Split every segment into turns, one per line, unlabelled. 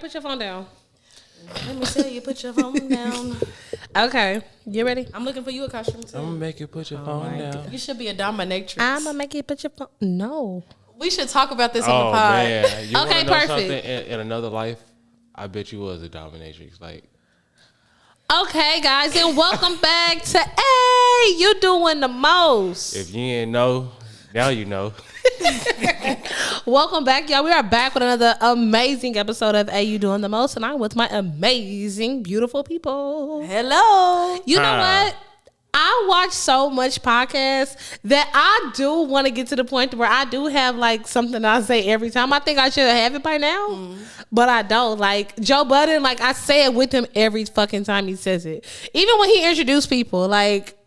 put your phone down.
Let me tell you, put your phone down.
Okay, you ready?
I'm looking for you a costume too.
I'm gonna make you put your phone down.
You should be a dominatrix.
I'm gonna make you put your phone. No.
We should talk about this on the pod.
Man. You
Okay,
know
perfect.
Something in another life, I bet you was a dominatrix. Like,
Okay, guys, and welcome back to Hey, You Doing the Most.
if you ain't know, now you know.
Welcome back, y'all. We are back with another amazing episode of Hey, You Doing the Most, and I'm with my amazing, beautiful people.
Hello.
You know what? I watch so much podcasts that I do want to get to the point where I do have like something I say every time. I think I should have it by now, but I don't. Like Joe Budden, like I say it with him every fucking time he says it. Even when he introduced people, like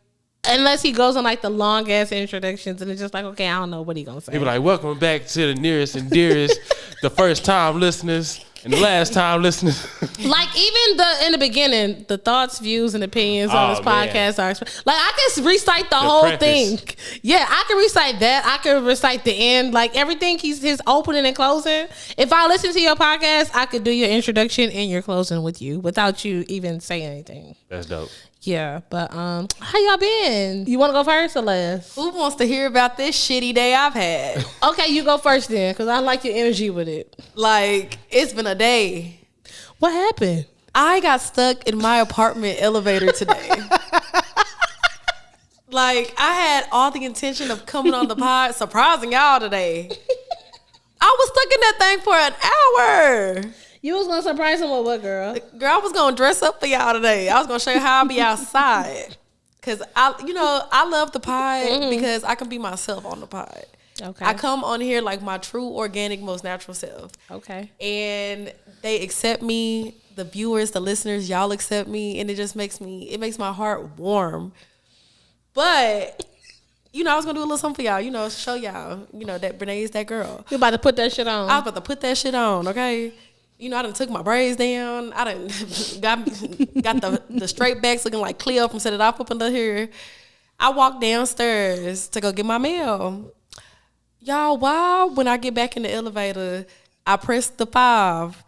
unless he goes on like the long ass introductions and it's just like, okay, I don't know what he gonna say.
People like, welcome back to the nearest and dearest, the first time listeners and the last time listeners.
Like even in the beginning, the thoughts, views, and opinions on this podcast are like I can recite the whole
preface.
thing. Yeah, I can recite that. I can recite the end, like everything. His opening and closing. If I listen to your podcast, I could do your introduction and your closing with you without you even saying anything.
That's dope.
Yeah, but how y'all been? You want to go first or last?
Who wants to hear about this shitty day I've had?
Okay, you go first then, because I like your energy with it.
Like, it's been a day.
What happened?
I got stuck in my apartment elevator today. Like, I had all the intention of coming on the pod, surprising y'all today. I was stuck in that thing for an hour.
You was gonna surprise him with what, girl?
Girl, I was gonna dress up for y'all today. I was gonna show you how I be outside. Cause I love the pod because I can be myself on the pod.
Okay.
I come on here like my true, organic, most natural self.
Okay.
And they accept me, the viewers, the listeners, y'all accept me, and it makes my heart warm. But I was gonna do a little something for y'all, show y'all, that Brene's that girl.
You about to put that shit on.
I was about to put that shit on, okay? I done took my braids down. I done got the straight backs looking like Cleo from Set It Off up under here. I walked downstairs to go get my mail. Y'all, when I get back in the elevator, I pressed the 5.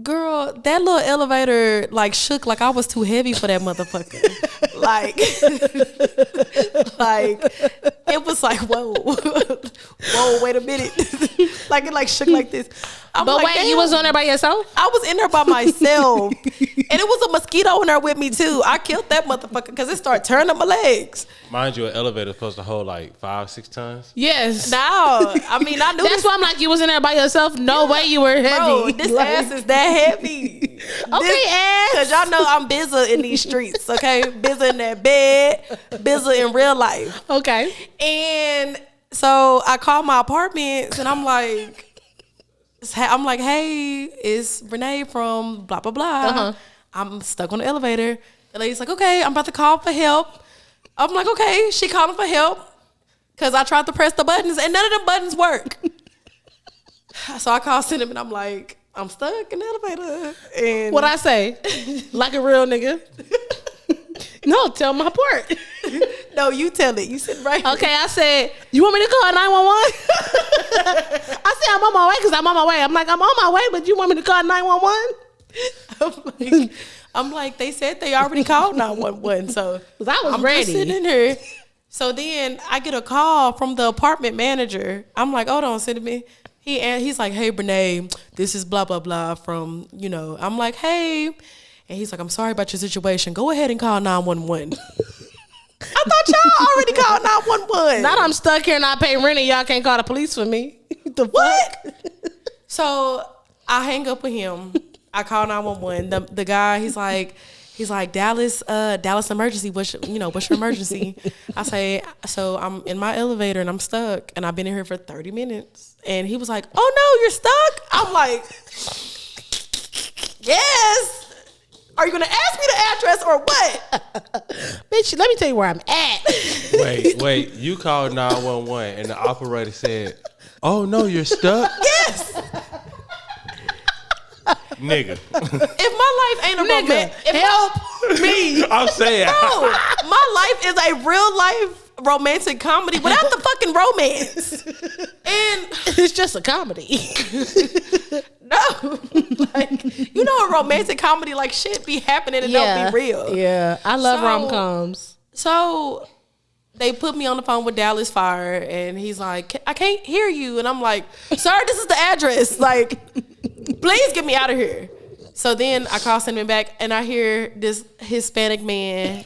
Girl, that little elevator like shook like I was too heavy for that motherfucker. like it was like, whoa, wait a minute. Like it like shook like this.
But like, wait, you was on there by yourself?
I was in there by myself. And it was a mosquito in there with me too. I killed that motherfucker because it started turning up my legs.
Mind you, an elevator supposed to hold like 5-6 tons.
Yes.
No, I mean I knew
that's why I'm like, you was in there by yourself. No way you were heavy.
Bro, this ass is that heavy.
Okay, ass.
Because y'all know I'm busy in these streets, okay? Busy in that bed, busy in real life.
Okay.
And so I called my apartments and I'm like, hey, it's Renee from blah, blah, blah.
Uh-huh.
I'm stuck on the elevator. The lady's like, okay, I'm about to call for help. I'm like, okay, she calling for help. Because I tried to press the buttons and none of the buttons work. So I called Cinnamon. I'm like, I'm stuck in the elevator. And
What I say? Like a real nigga. No, tell my part.
no, you tell it. You sit right here.
Okay, I said, you want me to call 911? I said, I'm on my way because I'm on my way. I'm like, I'm on my way, but you want me to call 911?
I'm like, they said they already called 911. So
I was
I'm
ready.
just sitting in here. So then I get a call from the apartment manager. I'm like, hold on, Cinnamon. He's like, hey, Brene, this is blah, blah, blah from, I'm like, hey. And he's like, I'm sorry about your situation. Go ahead and call 911. I thought y'all already called 911.
Now that I'm stuck here and I pay rent and y'all can't call the police for me. The
What? So I hang up with him. I call 911. The guy, he's like Dallas emergency. What's your emergency? I say, so I'm in my elevator and I'm stuck and I've been in here for 30 minutes. And he was like, oh no, you're stuck? I'm like, yes. Are you gonna ask me the address or what?
Bitch, let me tell you where I'm at.
Wait. You called 911 and the operator said, oh no, you're stuck?
Yes.
Nigga.
If my life ain't a romance,
help me.
I'm saying.
No, my life is a real life romantic comedy without the fucking romance. And
It's just a comedy.
no, Like, you know, a romantic comedy, like, shit be happening and don't be real.
Yeah, I love rom-coms.
So they put me on the phone with Dallas Fire, and he's like, I can't hear you. And I'm like, sir, this is the address. Like, please get me out of here. So then I call Cinnamon back, and I hear this Hispanic man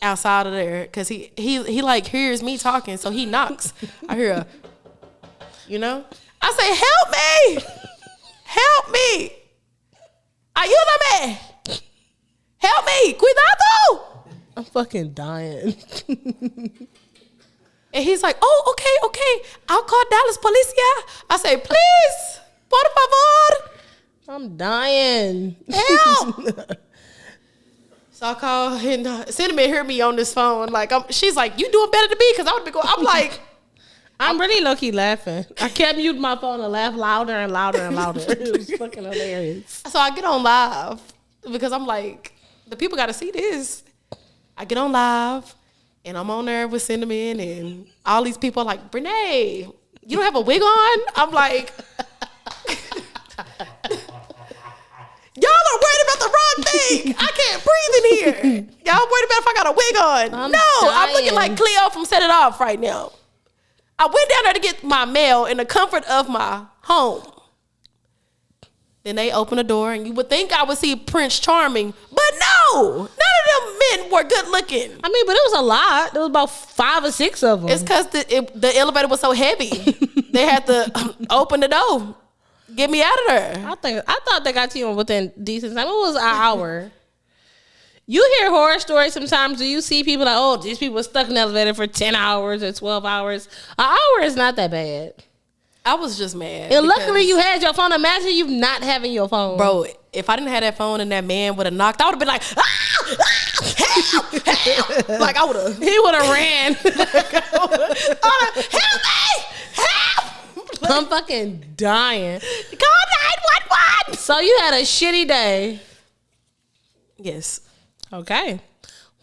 outside of there, because he like hears me talking, so he knocks. I hear a, you know? I say, help me! Help me! Ayúdame! Help me! Cuidado!
I'm fucking dying.
And he's like, oh, okay. I'll call Dallas Policia. I say, please, por favor.
I'm dying.
Help. So I call, and Cinnamon heard me on this phone. Like, she's like, you doing better than me? Because I would be going, I'm like.
I'm really low-key laughing. I kept muting my phone and laugh louder and louder and louder. It was fucking hilarious.
So I get on live because I'm like, the people got to see this. I get on live, and I'm on there with Cinnamon, and all these people are like, Brene, you don't have a wig on? I'm like, y'all are worried about the wrong thing. I can't breathe in here. Y'all worried about if I got a wig on. I'm looking like Cleo from Set It Off right now. I went down there to get my mail in the comfort of my home. Then they opened the door, and you would think I would see Prince Charming, but no, none of them men were good looking.
I mean, but it was a lot. There was about 5 or 6 of them.
It's because the elevator was so heavy. They had to open the door, get me out of there.
I thought they got to you within decent time. It was an hour. You hear horror stories sometimes. Do you see people like, oh, these people were stuck in the elevator for 10 hours or 12 hours? An hour is not that bad.
I was just mad.
And luckily you had your phone. Imagine you not having your phone.
Bro, if I didn't have that phone and that man would have knocked, I would have been like, help. Like, I would have.
He would have ran.
Help me! Help!
I'm fucking dying.
Call 911!
So you had a shitty day.
Yes.
Okay.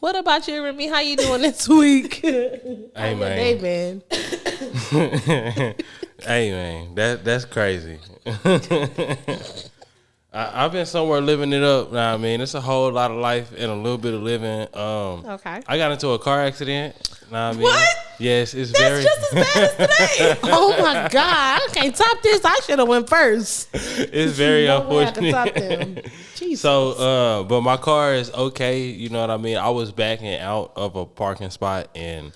What about you, Remy? How you doing this week?
Hey, man.
Hey, man.
Hey, man. That's crazy. I've been somewhere living it up. Now, I mean, it's a whole lot of life and a little bit of living.
Okay.
I got into a car accident. Now, I mean,
What?
Yes, it's
That's
very.
just as bad as today.
Oh my God. I can't top this. I should have went first.
It's very
No way I can top
unfortunate.
them. Jesus.
So, but my car is okay. You know what I mean? I was backing out of a parking spot and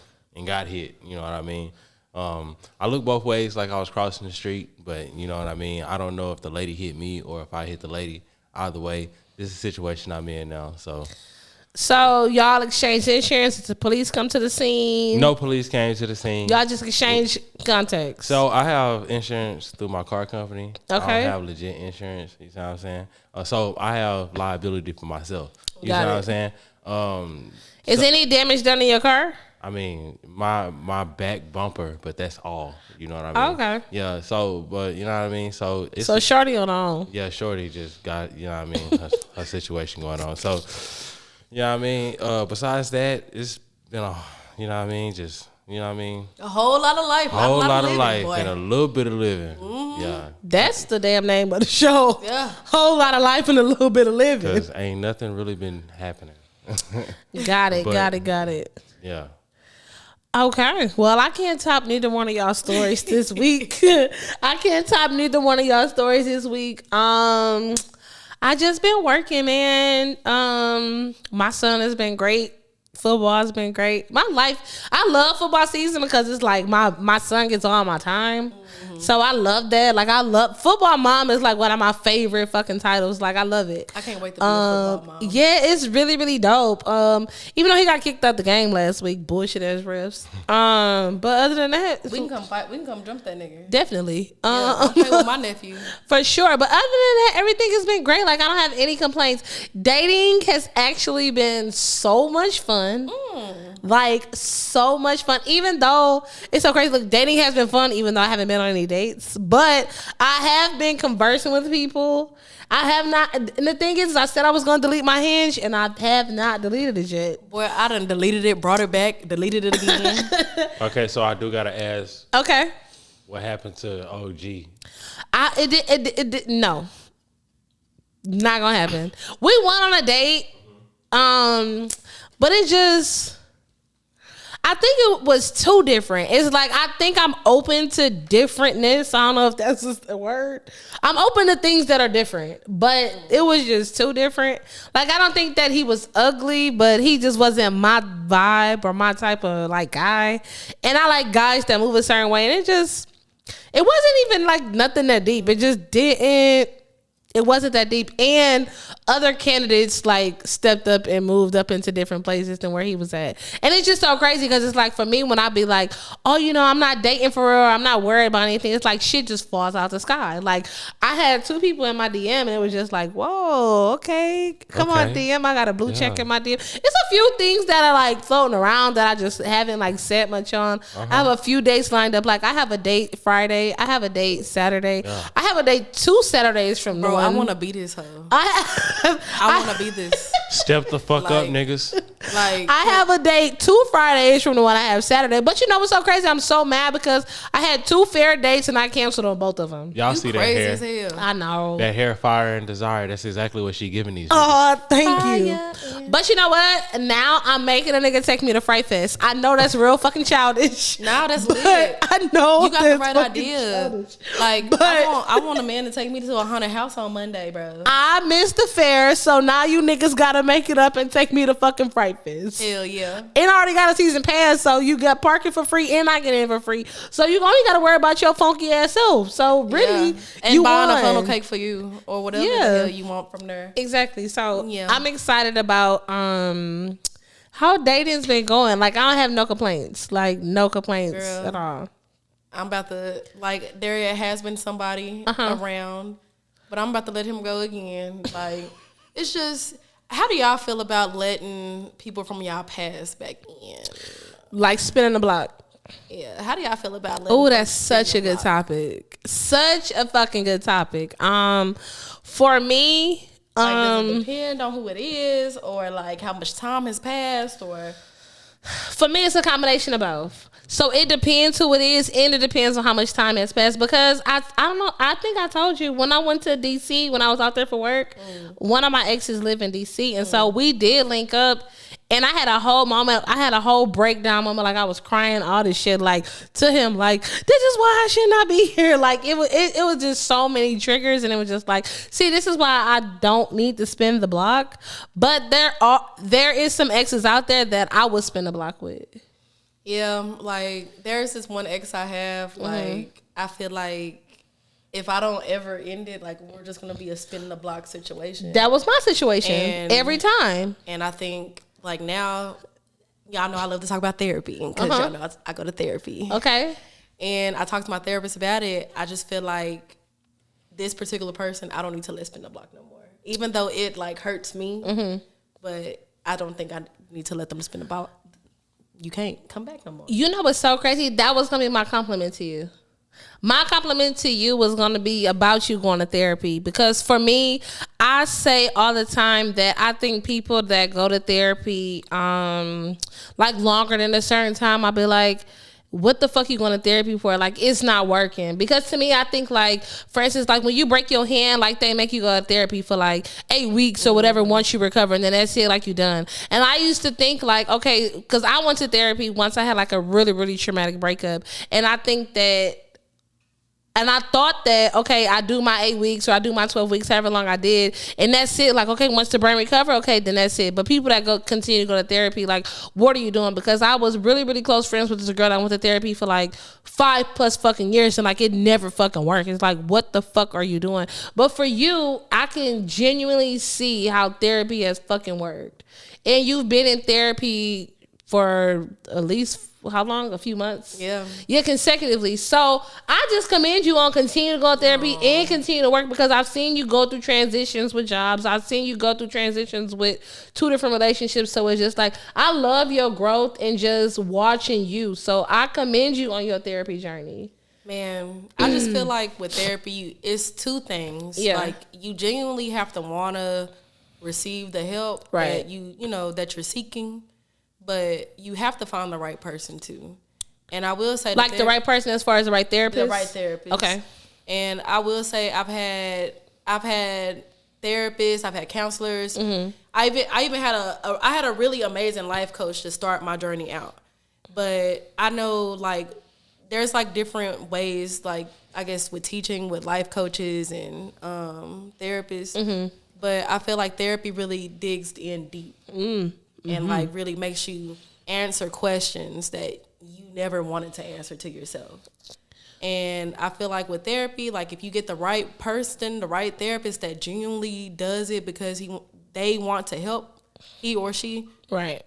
got hit. You know what I mean? I looked both ways like I was crossing the street, but you know what I mean? I don't know if the lady hit me or if I hit the lady. Either way, this is a situation I'm in now.
So y'all exchanged insurance. Did the police come to the scene?
No police came to the scene.
Y'all just exchanged contacts.
So I have insurance through my car company.
Okay.
I don't have legit insurance. You know what I'm saying? So I have liability for myself. You
Got
know
it.
what I'm saying?
Is any damage done in your car?
I mean, my back bumper, but that's all. You know what I mean?
Okay.
Yeah. So, but you know what I mean. So it's
So shorty on her own.
yeah. Shorty just got you know what I mean her situation going on. So, you know what I mean. Besides that, it's been a you know what I mean. Just you know what I mean.
A whole lot of life.
A whole lot of
living,
life
boy.
and a little bit of living. Yeah.
That's the damn name of the show.
Yeah.
Whole lot of life and a little bit of living.
Because ain't nothing really been happening.
Got it.
But-
Got it.
Yeah.
Okay. Well, I can't top neither one of y'all stories this week. I can't top neither one of y'all stories this week. I just been working, man. My son has been great. Football has been great. My life, I love football season because it's like my son gets all my time. So I love that. Like I love football mom is like one of my favorite fucking titles. Like I love it.
I can't wait to be a football mom.
Yeah, it's really, really dope. Even though he got kicked out the game last week, bullshit ass refs. But other than that,
We can come fight. We can come jump that nigga.
definitely.
Yeah, I'll play with my nephew.
For sure. But other than that, everything has been great. Like I don't have any complaints. Dating has actually been so much fun. Like so much fun. Even though it's so crazy. Look, dating has been fun even though I haven't been on any dates. But I have been conversing with people. I have not, and the thing is, I said I was going to delete my Hinge, and I have not deleted it yet.
Boy, I done deleted it, brought it back, deleted it again.
Okay, so I do gotta ask,
Okay.
what happened to OG?
It did no. Not gonna happen. We went on a date, but it just. I think it was too different. It's like I think I'm open to differentness. I don't know if that's just a word. I'm open to things that are different, but it was just too different. Like I don't think that he was ugly, but he just wasn't my vibe or my type of like guy. And I like guys that move a certain way, and it wasn't even like nothing that deep. It just didn't. It wasn't that deep. And other candidates like stepped up and moved up into different places than where he was at. And it's just so crazy because it's like for me when I be like, oh, you know, I'm not dating for real. I'm not worried about anything. It's like shit just falls out the sky. Like I had 2 people in my DM and it was just like, whoa, okay. Come on, DM. I got a blue check in my DM. It's a few things that are like floating around that I just haven't like said much on. I have a few dates lined up. Like I have a date Friday. I have a date Saturday. Yeah. I have a date 2 Saturdays from now.
I want to be this hoe. I want to be this.
Step the fuck up, niggas.
Like
I have a date 2 Fridays from the one I have Saturday. But you know what's so crazy? I'm so mad because I had 2 fair dates and I canceled on both of them.
Y'all see that hair?
As hell.
I know.
That hair, fire, and desire. That's exactly what she giving these.
Oh, thank you. But you know what? Now I'm making a nigga take me to Fright Fest. I know that's real fucking childish.
Now that's lit.
I know
you got the right idea.
Childish.
Like, but I want a man to take me to a haunted house on Monday, bro.
I missed the fair, so now you niggas gotta make it up and take me to fucking Fright Fest.
Hell yeah.
And I already got a season pass, so you got parking for free and I get in for free. So you only gotta worry about your funky ass self. So really,
and
you
buying
won.
a funnel cake for you or whatever the hell you want from there.
Exactly. So I'm excited about how dating's been going. Like I don't have no complaints. Like no complaints at all.
I'm about to there has been somebody around, but I'm about to let him go again. Like it's just, how do y'all feel about letting people from y'all past back in?
Like spinning the block.
Yeah. How do y'all feel about letting?
Oh, that's such a good topic. Such a fucking good topic. For me,
does it depend on who it is, or like how much time has passed, or?
For me, it's a combination of both. So it depends who it is, and it depends on how much time has passed. Because I don't know. I think I told you when I went to DC when I was out there for work. One of my exes live in DC, and so we did link up. And I had a whole moment. I had a whole breakdown moment. Like I was crying, all this shit. Like to him, like this is why I should not be here. Like it was just so many triggers, and it was just like, see, this is why I don't need to spin the block. But there is some exes out there that I would spin the block with.
Yeah, like there's this one ex I have. Like I feel like if I don't ever end it, like we're just gonna be a spin the block situation.
That was my situation every time.
And I think. Like now, y'all know I love to talk about therapy because y'all know I go to therapy. Okay. And I talked to my therapist about it. I just feel like this particular person, I don't need to let spin the block no more. Even though it like hurts me, but I don't think I need to let them spin the block. You can't come back no more.
You know what's so crazy? That was going to be my compliment to you. My compliment to you was going to be about you going to therapy, because for me, I say all the time that I think people that go to therapy like longer than a certain time, I'll be like, what the fuck you going to therapy for? Like, it's not working. Because to me, I think like, for instance, like when you break your hand, like they make you go to therapy for like 8 weeks or whatever once you recover, and then that's it, like you done. And I used to think like, okay, because I went to therapy once I had like a really, really traumatic breakup. And I think that, and I thought that, okay, I do my 8 weeks or I do my 12 weeks, however long I did, and that's it. Like, okay, once the brain recover, okay, then that's it. But people that continue to go to therapy, like, what are you doing? Because I was really, really close friends with this girl that went to therapy for like 5+ fucking years, and like it never fucking worked. It's like, what the fuck are you doing? But for you, I can genuinely see how therapy has fucking worked. And you've been in therapy for at least how long? A few months? Yeah, consecutively. So I just commend you on continue to go to therapy and continue to work, because I've seen you go through transitions with jobs. I've seen you go through transitions with 2 different relationships. So it's just like, I love your growth and just watching you. So I commend you on your therapy journey.
Man, I just feel like with therapy, it's 2 things. Yeah. Like you genuinely have to want to receive the help that you know, that you're seeking. But you have to find the right person too. And I will say,
like the right person as far as the right therapist?
The right therapist. Okay. And I will say I've had therapists, I've had counselors.
Mm-hmm.
I even had a really amazing life coach to start my journey out. But I know like there's like different ways, like I guess with teaching with life coaches and therapists. Mm-hmm. But I feel like therapy really digs in deep and like really makes you answer questions that you never wanted to answer to yourself. And I feel like with therapy, like if you get the right person, the right therapist that genuinely does it because they want to help, he or she,
Right.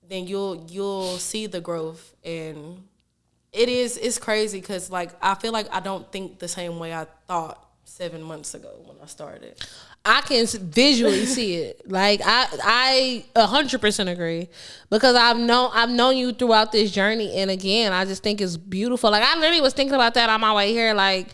then you'll see the growth. And it's crazy because like I feel like I don't think the same way I thought 7 months ago when I started.
I can visually see it. Like I 100% agree because I've known you throughout this journey, and again, I just think it's beautiful. Like I literally was thinking about that on my way here. Like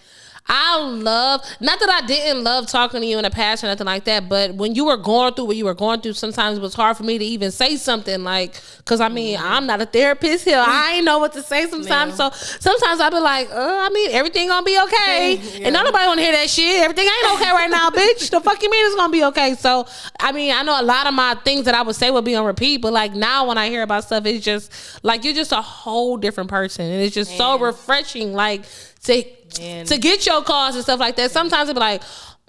I love, not that I didn't love talking to you in the past or nothing like that, but when you were going through what you were going through, sometimes it was hard for me to even say something, like, because I mean, I'm not a therapist here. I ain't know what to say sometimes. So sometimes I be like, I mean, everything gonna be okay. Yeah. And nobody want to hear that shit. Everything ain't okay right now, bitch. The fuck you mean it's gonna be okay? So, I mean, I know a lot of my things that I would say would be on repeat, but like now when I hear about stuff, it's just like, you're just a whole different person. And it's just so refreshing, like, to get your calls and stuff like that. Sometimes it be like,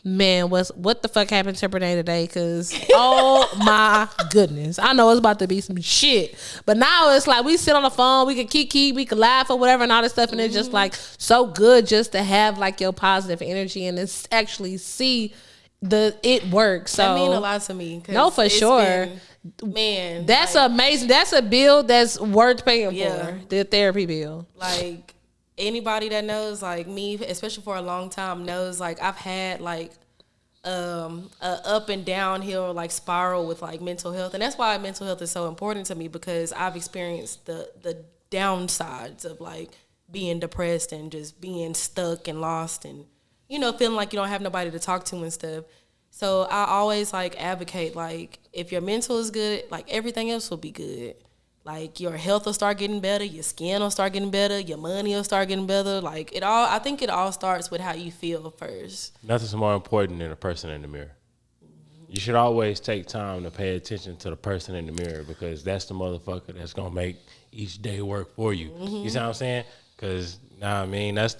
man, what the fuck happened to Renee today? Because oh my goodness, I know it's about to be some shit. But now it's like we sit on the phone, we can kiki, we can laugh or whatever and all this stuff, and it's just like so good just to have like your positive energy and it's actually see it works. So
that mean a lot to me.
No, for sure.
Man,
that's like, amazing. That's a bill that's worth paying for. The therapy bill.
Like anybody that knows like me, especially for a long time, knows like I've had like a up and downhill like spiral with like mental health, and that's why mental health is so important to me, because I've experienced the downsides of like being depressed and just being stuck and lost and feeling like you don't have nobody to talk to and stuff. So I always like advocate like if your mental is good, like everything else will be good. Like your health will start getting better, your skin will start getting better, your money will start getting better. Like I think it all starts with how you feel first.
Nothing's more important than a person in the mirror. You should always take time to pay attention to the person in the mirror, because that's the motherfucker that's gonna make each day work for you. You see what I'm saying? Because I mean, that's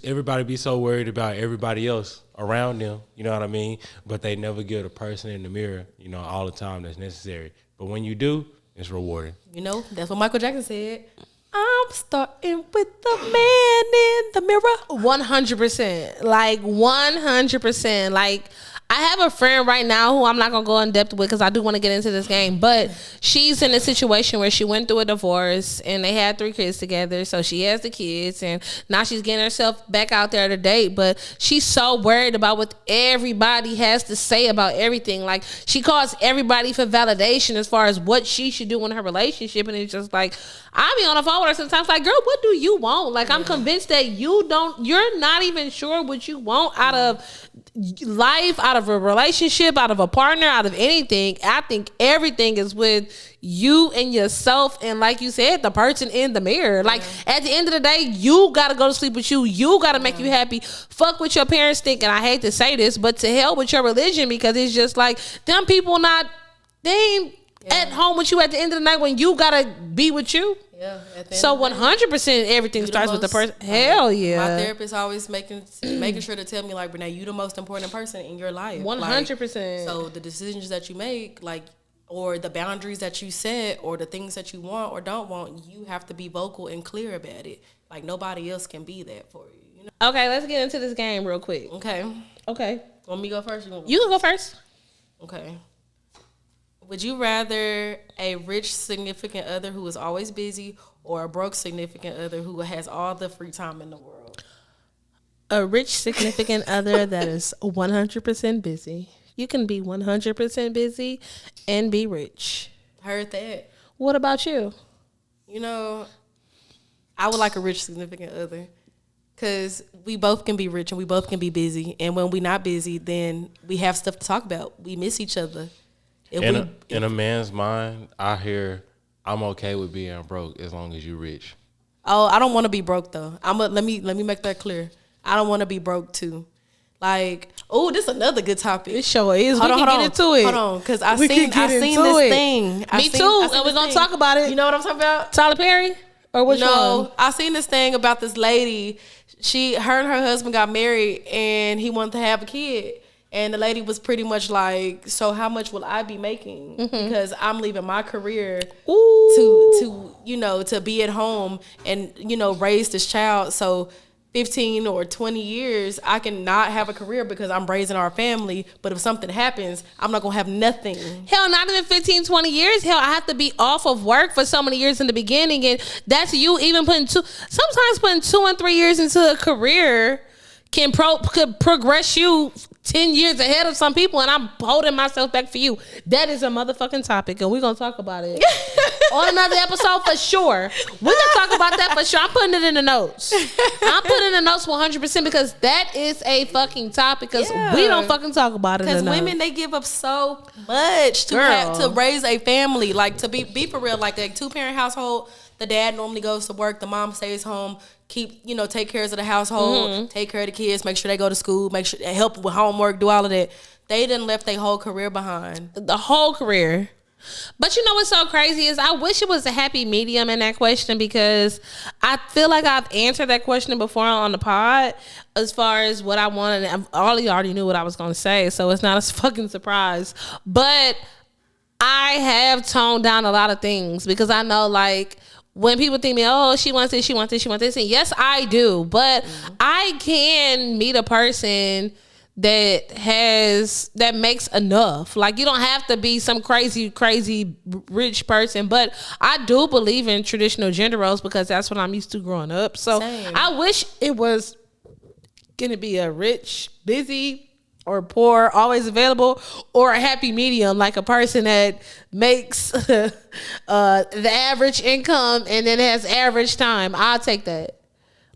everybody be so worried about everybody else around them, you know what I mean? But they never give the person in the mirror, all the time that's necessary. But when you do, it's rewarding.
That's what Michael Jackson said. I'm starting with the man in the mirror.
100%. Like 100%. Like I have a friend right now who I'm not going to go in depth with because I do want to get into this game, but she's in a situation where she went through a divorce and they had 3 kids together. So she has the kids and now she's getting herself back out there to date, but she's so worried about what everybody has to say about everything. Like she calls everybody for validation as far as what she should do in her relationship. And it's just like, I be on the phone with her sometimes like, girl, what do you want? Like, I'm convinced that you're not even sure what you want out of life, out of a relationship, out of a partner, out of anything. I think everything is with you and yourself. And like you said, the person in the mirror. Like at the end of the day, you got to go to sleep with you. You got to make you happy. Fuck what your parents think. And I hate to say this, but to hell with your religion, because it's just like them people they ain't at home with you at the end of the night when you gotta be with you.
Yeah.
So 100% everything starts with the person. Hell yeah.
My therapist always making sure to tell me like, Renee, you the most important person in your life.
100%.
So the decisions that you make, like, or the boundaries that you set, or the things that you want or don't want, you have to be vocal and clear about it. Like nobody else can be that for you.
Okay, let's get into this game real quick.
Okay. Want me to go first?
You can go first.
Okay. Would you rather a rich significant other who is always busy, or a broke significant other who has all the free time in the world?
A rich significant other that is 100% busy. You can be 100% busy and be rich.
Heard that.
What about you?
I would like a rich significant other, because we both can be rich and we both can be busy. And when we're not busy, then we have stuff to talk about. We miss each other.
In a man's mind, I hear I'm okay with being broke as long as you're rich.
Oh, I don't want to be broke though. Let me make that clear. I don't want to be broke too. Like, oh, this is another good topic.
It sure is. We can get into it.
Hold on, because I seen this thing.
Me too, and we're gonna talk about it.
You know what I'm talking about?
Tyler Perry, or which one?
I seen this thing about this lady. Her and her husband got married, and he wanted to have a kid. And the lady was pretty much like, so how much will I be making? Because I'm leaving my career to be at home and, raise this child. So 15 or 20 years, I can not have a career because I'm raising our family. But if something happens, I'm not going to have nothing.
Hell, not even 15, 20 years. Hell, I have to be off of work for so many years in the beginning. And that's you even sometimes putting 2 and 3 years into a career could progress you 10 years ahead of some people, and I'm holding myself back for you. That is a motherfucking topic, and we're going to talk about it on another episode for sure. We're going to talk about that for sure. I'm putting it in the notes. I'm putting in the notes 100% because that is a fucking topic because we don't fucking talk about it enough.
Because women, they give up so much to raise a family. Like, to be for real, like a 2-parent household, the dad normally goes to work, the mom stays home, take care of the household, take care of the kids, make sure they go to school, make sure they help with homework, do all of that. They done left their whole career behind.
The whole career. But you know what's so crazy is I wish it was a happy medium in that question because I feel like I've answered that question before on the pod as far as what I wanted. All of you already knew what I was going to say, so it's not a fucking surprise. But I have toned down a lot of things because I know, like, when people think me, oh, she wants this, she wants this, she wants this. And yes, I do. But I can meet a person that makes enough. Like, you don't have to be some crazy rich person. But I do believe in traditional gender roles because that's what I'm used to growing up. So same. I wish it was going to be a rich, busy, or poor, always available, or a happy medium, like a person that makes the average income and then has average time. I'll take that.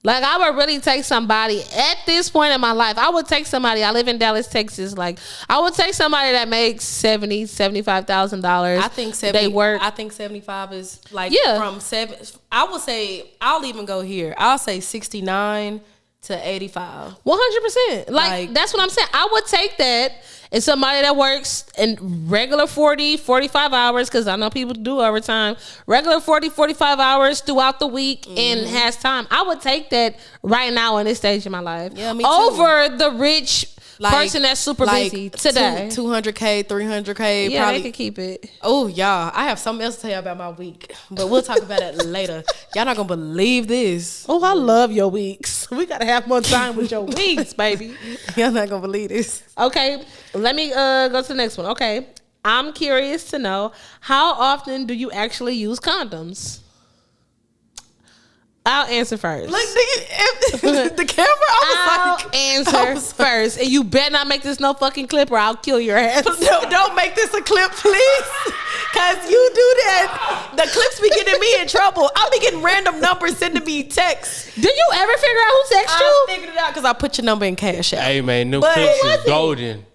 Like, I would really take somebody at this point in my life. I would take somebody. I live in Dallas, Texas. Like, I would take somebody that makes $75,000.
I think 70.
They work.
I think 75 is like from 7. I would say I'll even go here. I'll say 69 to 85.
100%. Like, that's what I'm saying. I would take that. And somebody that works in regular 40, 45 hours, because I know people do overtime, regular 40, 45 hours throughout the week and has time. I would take that right now in this stage of my life.
Yeah, me too.
Over the rich person that's super busy today.
200K, 300K.
Yeah,
probably.
They could keep it.
Oh, y'all. I have something else to tell you about my week, but we'll talk about it later. Y'all not going to believe this.
Oh, I love your weeks. We got to have more time with your weeks, baby.
Y'all not going to believe this.
Okay, let me go to the next one. Okay, I'm curious to know, how often do you actually use condoms? I'll answer first.
Look, the camera,
I'll answer first. And you better not make this no fucking clip or I'll kill your ass.
No, don't make this a clip, please. Because you do that. The clips be getting me in trouble. I'll be getting random numbers sending me texts.
Did you ever figure out who texted you?
I figured it out because I put your number in Cash App.
Hey, man, new clips is golden.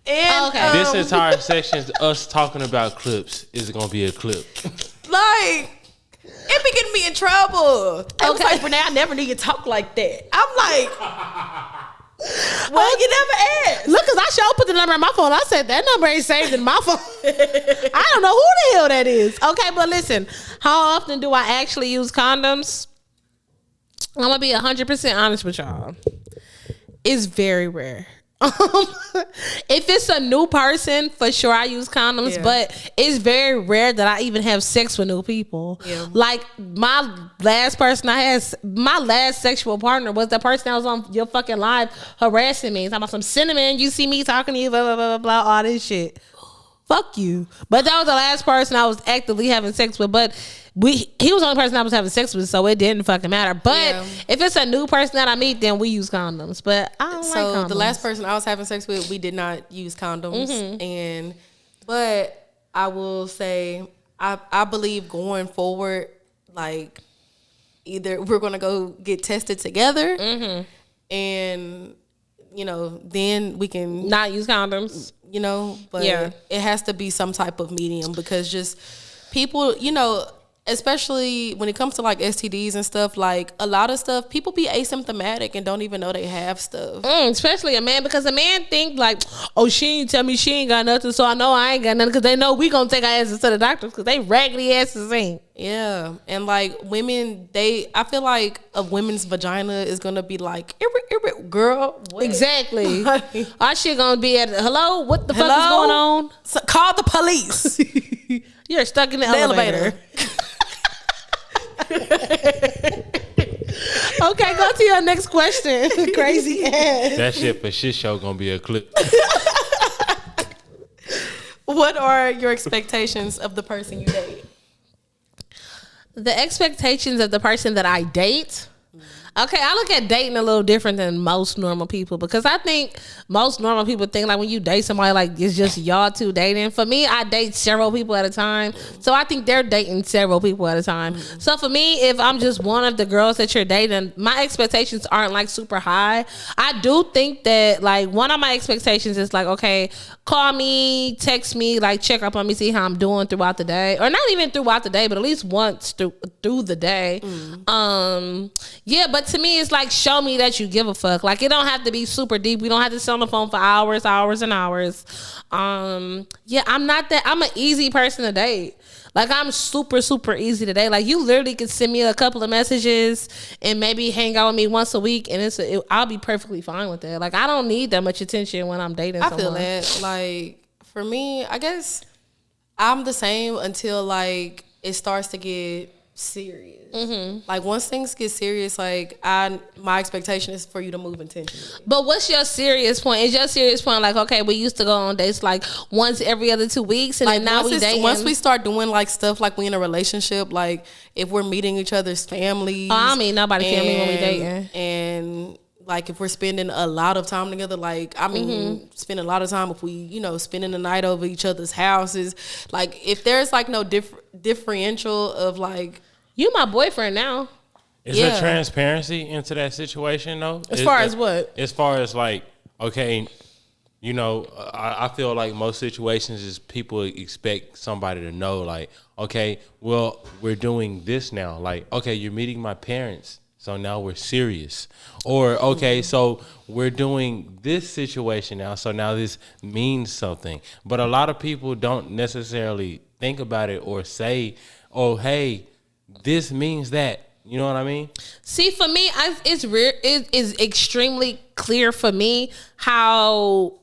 And
this entire section is us talking about clips. Is going to be a clip.
Like... It be getting me in trouble. I was like, Renee, I never need to talk like that. I'm like, well, you never asked.
Look, because I sure put the number in my phone. I said, that number ain't saved in my phone. I don't know who the hell that is. Okay, but listen, how often do I actually use condoms? I'm going to be 100% honest with y'all. It's very rare. If it's a new person, for sure I use condoms, but it's very rare that I even have sex with new people. Yeah. Like, my last sexual partner was the person that was on your fucking live harassing me. Talking about some cinnamon, you see me talking to you, blah, blah, blah, blah, all this shit. Fuck you. But that was the last person I was actively having sex with. But he was the only person I was having sex with, so it didn't fucking matter. But if it's a new person that I meet, then we use condoms. But I don't like condoms.
So the last person I was having sex with, we did not use condoms. But I will say, I believe going forward, like, either we're going to go get tested together and, then we can...
Not use condoms.
But it has to be some type of medium because just people, especially when it comes to like STDs and stuff, like a lot of stuff, people be asymptomatic and don't even know they have stuff.
Especially a man, because a man think like, oh, she ain't tell me she ain't got nothing, so I know I ain't got nothing, because they know we gonna take our asses to the doctors because they raggedy asses ain't.
Yeah, and like women, I feel like a women's vagina is gonna be like, girl, what?
Exactly. Our shit gonna be at, hello, what the fuck is going on?
So, call the police.
You're stuck in the elevator. Okay, go to your next question. Crazy ass.
That shit for shit show gonna be a clip.
What are your expectations of the person you date?
The expectations of the person that I date. Okay, I look at dating a little different than most normal people, because I think most normal people think like when you date somebody, like it's just y'all two dating. For me, I date several people at a time, so I think they're dating several people at a time. So for me, if I'm just one of the girls that you're dating, my expectations aren't like super high. I do think that like one of my expectations is like, okay, call me, text me, like check up on me, see how I'm doing throughout the day, or not even throughout the day, but at least once through the day. Yeah, but to me, it's like, show me that you give a fuck. Like, it don't have to be super deep. We don't have to sit on the phone for hours and hours. Yeah, I'm an easy person to date. Like, I'm super, super easy to date. Like, you literally could send me a couple of messages and maybe hang out with me once a week, and I'll be perfectly fine with that. Like, I don't need that much attention when I'm dating someone.
I feel that. Like, for me, I guess I'm the same until, like, it starts to get serious. Like once things get serious, like my expectation is for you to move intentionally.
But what's your serious point? Is your serious point like, okay, we used to go on dates like once every other 2 weeks, and like then now we dating?
Once we start doing like stuff like we in a relationship, like if we're meeting each other's families.
Oh, I don't mean nobody family when we dating.
And like if we're spending a lot of time together, like I mean spending a lot of time if we, spending the night over each other's houses. Like if there's like no differential of like,
you my boyfriend now.
Is there transparency into that situation though?
As far as what?
As far as like, okay, I feel like most situations is people expect somebody to know like, okay, well, we're doing this now. Like, okay, you're meeting my parents, so now we're serious. Or, okay, so we're doing this situation now, so now this means something. But a lot of people don't necessarily think about it or say, oh, hey, this means that. You know what I mean?
See, for me, it is extremely clear for me how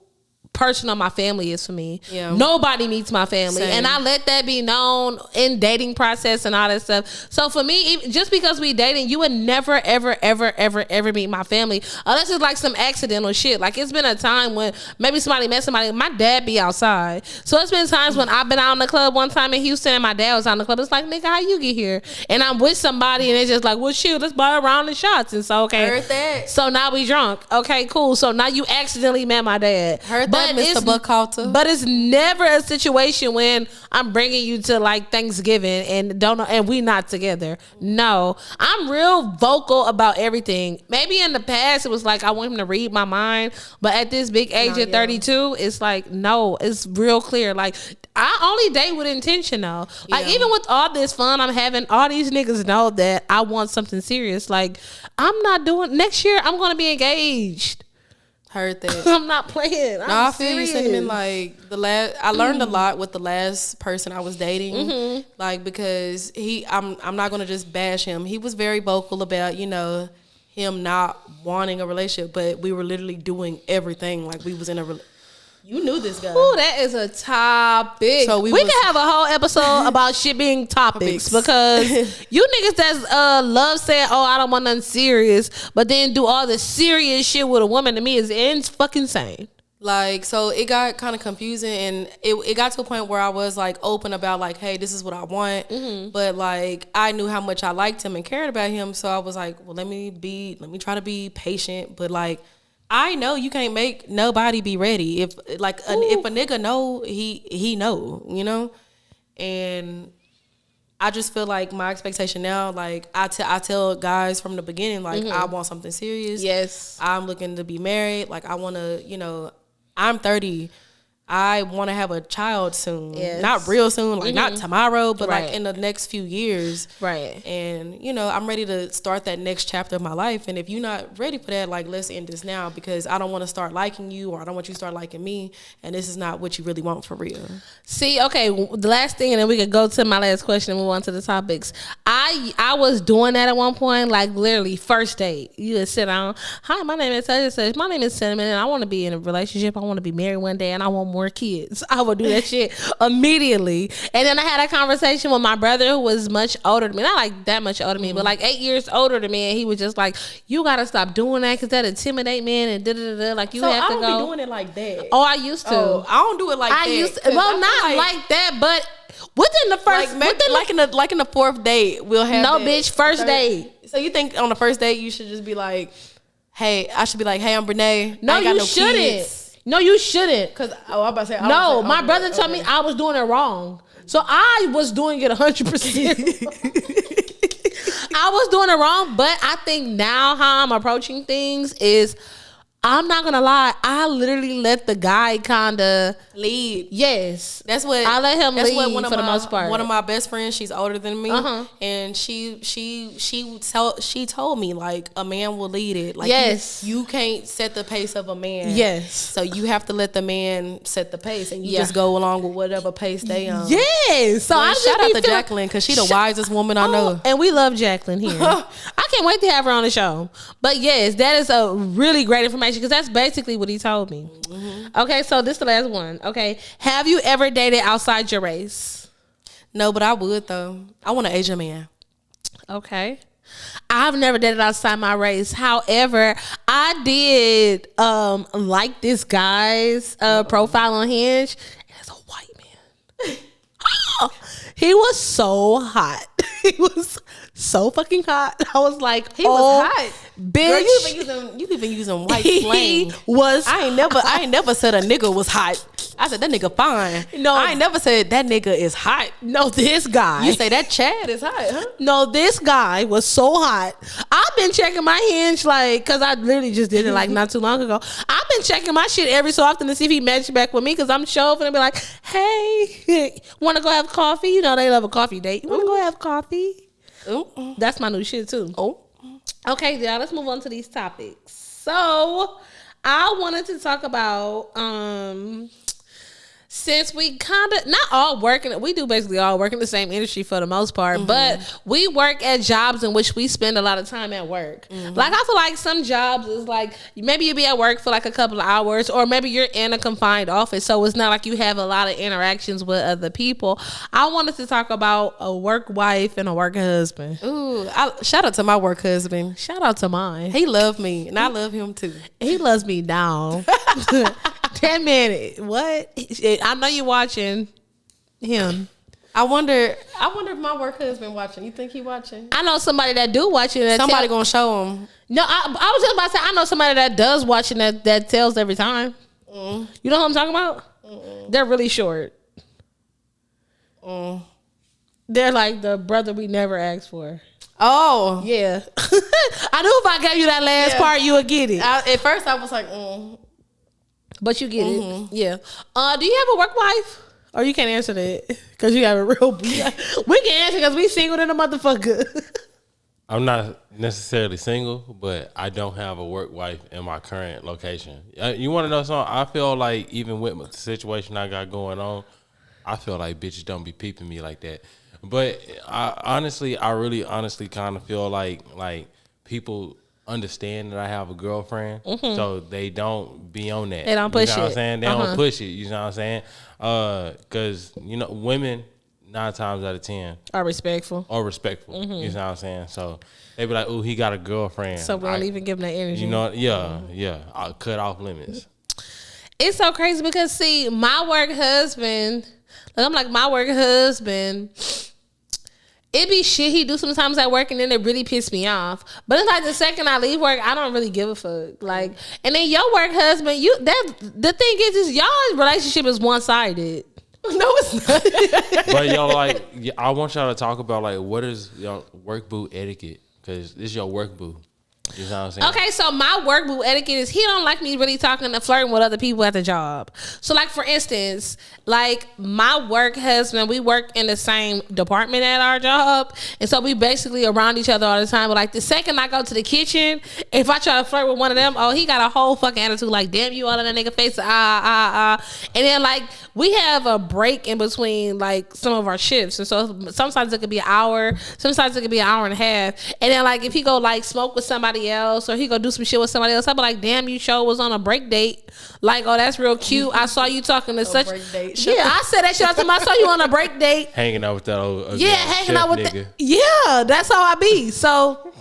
personal my family is for me. Yeah. Nobody meets my family. Same. And I let that be known in dating process and all that stuff. So for me, just because we dating, you would never, ever, ever, ever, ever meet my family unless it's like some accidental shit. Like it's been a time when maybe somebody met somebody. My dad be outside. So it's been times when I've been out in the club one time in Houston and my dad was out in the club. It's like, nigga, how you get here? And I'm with somebody and it's just like, well, shoot, let's buy a round of shots. And so, okay.
Heard that.
So now we drunk. Okay, cool. So now you accidentally met my dad.
Heard that, Mr. Buckhalter.
But it's never a situation when I'm bringing you to like Thanksgiving and don't know, and we not together. No, I'm real vocal about everything. Maybe in the past it was like I want him to read my mind, but at this big age of 32, it's like no, it's real clear. Like I only date with intention though. Like even with all this fun I'm having, all these niggas know that I want something serious. Like I'm not doing. Next year I'm gonna be engaged.
Heard that.
I'm not playing.
I feel you, Cinnamon. Like I learned a lot with the last person I was dating. Like because I'm not gonna just bash him. He was very vocal about him not wanting a relationship, but we were literally doing everything. Like we was in a. You knew this guy.
Ooh, that is a topic. So we can have a whole episode about shit being topics because you niggas that's love saying, oh, I don't want nothing serious, but then do all the serious shit with a woman to me is fucking insane.
Like, so it got kind of confusing and it got to a point where I was like open about like, hey, this is what I want. But like, I knew how much I liked him and cared about him. So I was like, well, let me try to be patient. But like, I know you can't make nobody be ready. If a nigga know, he know, and I just feel like my expectation now, like I tell guys from the beginning, like I want something serious.
Yes,
I'm looking to be married. Like I want to, I'm 30. I want to have a child soon.
Yes.
Not real soon, like not tomorrow, but
Right.
like in the next few years.
Right.
And, you know, I'm ready to start that next chapter of my life. And if you're not ready for that, like, let's end this now, because I don't want to start liking you, or I don't want you to start liking me. And this is not what you really want for real.
See, okay, the last thing, and then we could go to my last question and move on to the topics. I was doing that at one point, like literally first date. You would sit down. Hi, my name is such and such. My name is Cinnamon, and I want to be in a relationship. I want to be married one day, and I want more kids. I would do that shit immediately. And then I had a conversation with my brother, who was much older than me. Not like that much older than me, but like 8 years older than me. And he was just like, you got to stop doing that because that intimidate men and da-da-da-da. Like, you have to go.
I don't be doing it like that.
Oh, I used to.
Oh, I don't do it like that.
Used to. Well, not like that, but within the first,
like in the fourth date, we'll have
no, bitch, first date.
So you think on the first date you should just be like, hey, I should be like, hey, I'm Brene.
No,
I ain't got
you
no
shouldn't.
Kids.
No, you shouldn't.
Cause I'm about to say
no. My brother told me I was doing it wrong, so I was doing it 100%. I was doing it wrong, but I think now how I'm approaching things is, I'm not gonna lie, I literally let the guy kinda
lead.
Yes,
that's what
I let him lead for the most part.
One of my best friends, she's older than me, and she told me, like, a man will lead it. Like,
yes,
you can't set the pace of a man.
Yes,
so you have to let the man set the pace, and you just go along with whatever pace they on.
Yes. So I
shout out to Jacqueline, because she's the wisest woman I know,
and we love Jacqueline here. I can't wait to have her on the show. But yes, that is a really great information, because that's basically what he told me. Okay, so this is the last one. Okay, have you ever dated outside your race?
No, but I would though. I want an Asian man.
Okay, I've never dated outside my race. However, I did like this guy's profile on Hinge. It's a white man. He was so hot. He was so fucking hot. I was like,
he was hot.
Bitch,
girl, you even using white slang.
Was
I ain't never said a nigga was hot. I said that nigga fine.
No,
I ain't never said that nigga is hot.
No, this guy.
You say that Chad is hot, huh?
No, this guy was so hot. I've been checking my Hinge, like, cause I literally just did it like not too long ago. I've been checking my shit every so often to see if he matched back with me, cause I'm sure gonna be like, hey, want to go have coffee? You know they love a coffee date. You want to go have coffee?
Ooh.
That's my new shit too.
Oh.
Okay, y'all, let's move on to these topics. So I wanted to talk about since we kind of not all working, we do basically all work in the same industry for the most part, but we work at jobs in which we spend a lot of time at work. Like, I feel like some jobs is like, maybe you be at work for like a couple of hours, or maybe you're in a confined office, so it's not like you have a lot of interactions with other people. I wanted to talk about a work wife and a work husband.
Ooh, shout out to my work husband.
Shout out to mine.
He loved me, and I love him too.
He loves me down. 10 minutes. What? I know you're watching him.
I wonder if my work husband watching. You think he watching?
I know somebody that do watching. That
somebody gonna show him.
No, I was just about to say, I know somebody that does watching that tells every time. You know what I'm talking about? They're really short. They're like the brother we never asked for.
Oh.
Yeah. I knew if I gave you that last part, you would get it.
At first, I was like,
But you get it. Yeah. Do you have a work wife? Or you can't answer that because you have a real. We can answer because we single than a motherfucker.
I'm not necessarily single, but I don't have a work wife in my current location. You want to know something? I feel like even with the situation I got going on, I feel like bitches don't be peeping me like that. But I really honestly kind of feel like people understand that I have a girlfriend, so they don't be on that.
They don't push
you know
it.
What I'm saying? They don't push it. You know what I'm saying? Because women 9 times out of 10
are respectful.
You know what I'm saying? So they be like, "Oh, he got a girlfriend."
So we don't even give them that energy.
You know? Yeah. I'll cut off limits.
It's so crazy because see, my work husband. My work husband. It be shit he do sometimes at work, and then it really piss me off. But it's like the second I leave work, I don't really give a fuck. Like, and then your work husband, the thing is y'all's relationship is one sided.
No, it's not.
But I want y'all to talk about what is your work boo etiquette, because this is your work boo. You know what I'm saying?
Okay, so my work boo etiquette is he don't like me really talking and flirting with other people at the job. So like for instance, like my work husband, we work in the same department at our job, and so we basically around each other all the time. But like the second I go to the kitchen, if I try to flirt with one of them, oh, he got a whole fucking attitude like, damn you all in that nigga face, and then like we have a break in between like some of our shifts, and so sometimes it could be an hour, sometimes it could be an hour and a half, and then like if he go like smoke with somebody else or he go do some shit with somebody else, I'll be like, damn, you sure was on a break date. Like, oh, that's real cute. I saw you talking to such.
Break date.
Yeah, I said that shit all the time. I saw you on a break date.
Hanging out with that old
Hanging out with
nigga.
yeah, that's how I be. So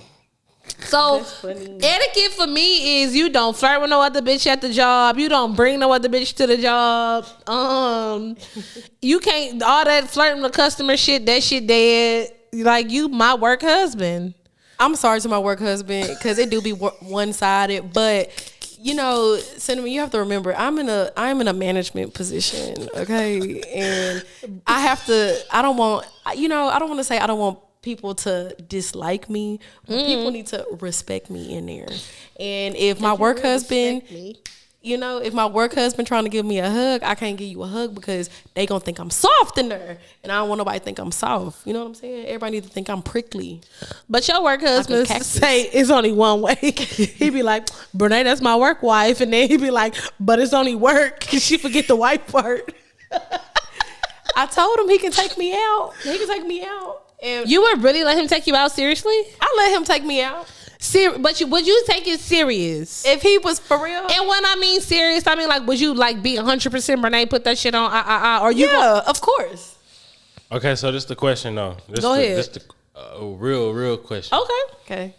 etiquette for me is you don't flirt with no other bitch at the job. You don't bring no other bitch to the job. You can't all that flirting with customer shit. That shit dead. Like you, my work husband.
I'm sorry to my work husband because it do be one sided, but you know, Cinnamon, you have to remember I'm in a management position, okay, and I don't want to say I don't want people to dislike me, but people need to respect me in there. And if my work husband, if my work husband trying to give me a hug, I can't give you a hug because they gonna think I'm soft in there, and I don't want nobody to think I'm soft. You know what I'm saying? Everybody need to think I'm prickly.
But your work husband say it's only one way. He be like, Brene, that's my work wife, and then he be like, but it's only work. She forget the wife part.
I told him he can take me out. He can take me out. And
you would really let him take you out seriously?
I let him take me out.
But would you take it serious
if he was for real?
And when I mean serious, I mean like, would you like be 100% Brene, put that shit on? Or you?
Yeah, of course.
Okay, so this is the question though.
Go ahead.
This the real question.
Okay.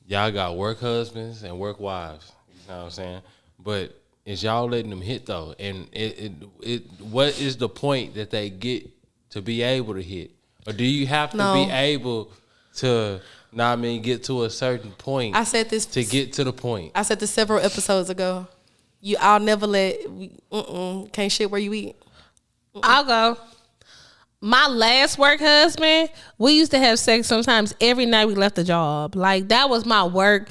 Y'all got work husbands and work wives. You know what I'm saying? But is y'all letting them hit though? And what is the point that they get to be able to hit? Or do you have to be able to, get to a certain point?
I said this
to get to the point.
I said this several episodes ago. I'll never let can't shit where you eat.
I'll go. My last work husband, we used to have sex sometimes every night we left the job. Like that was my work.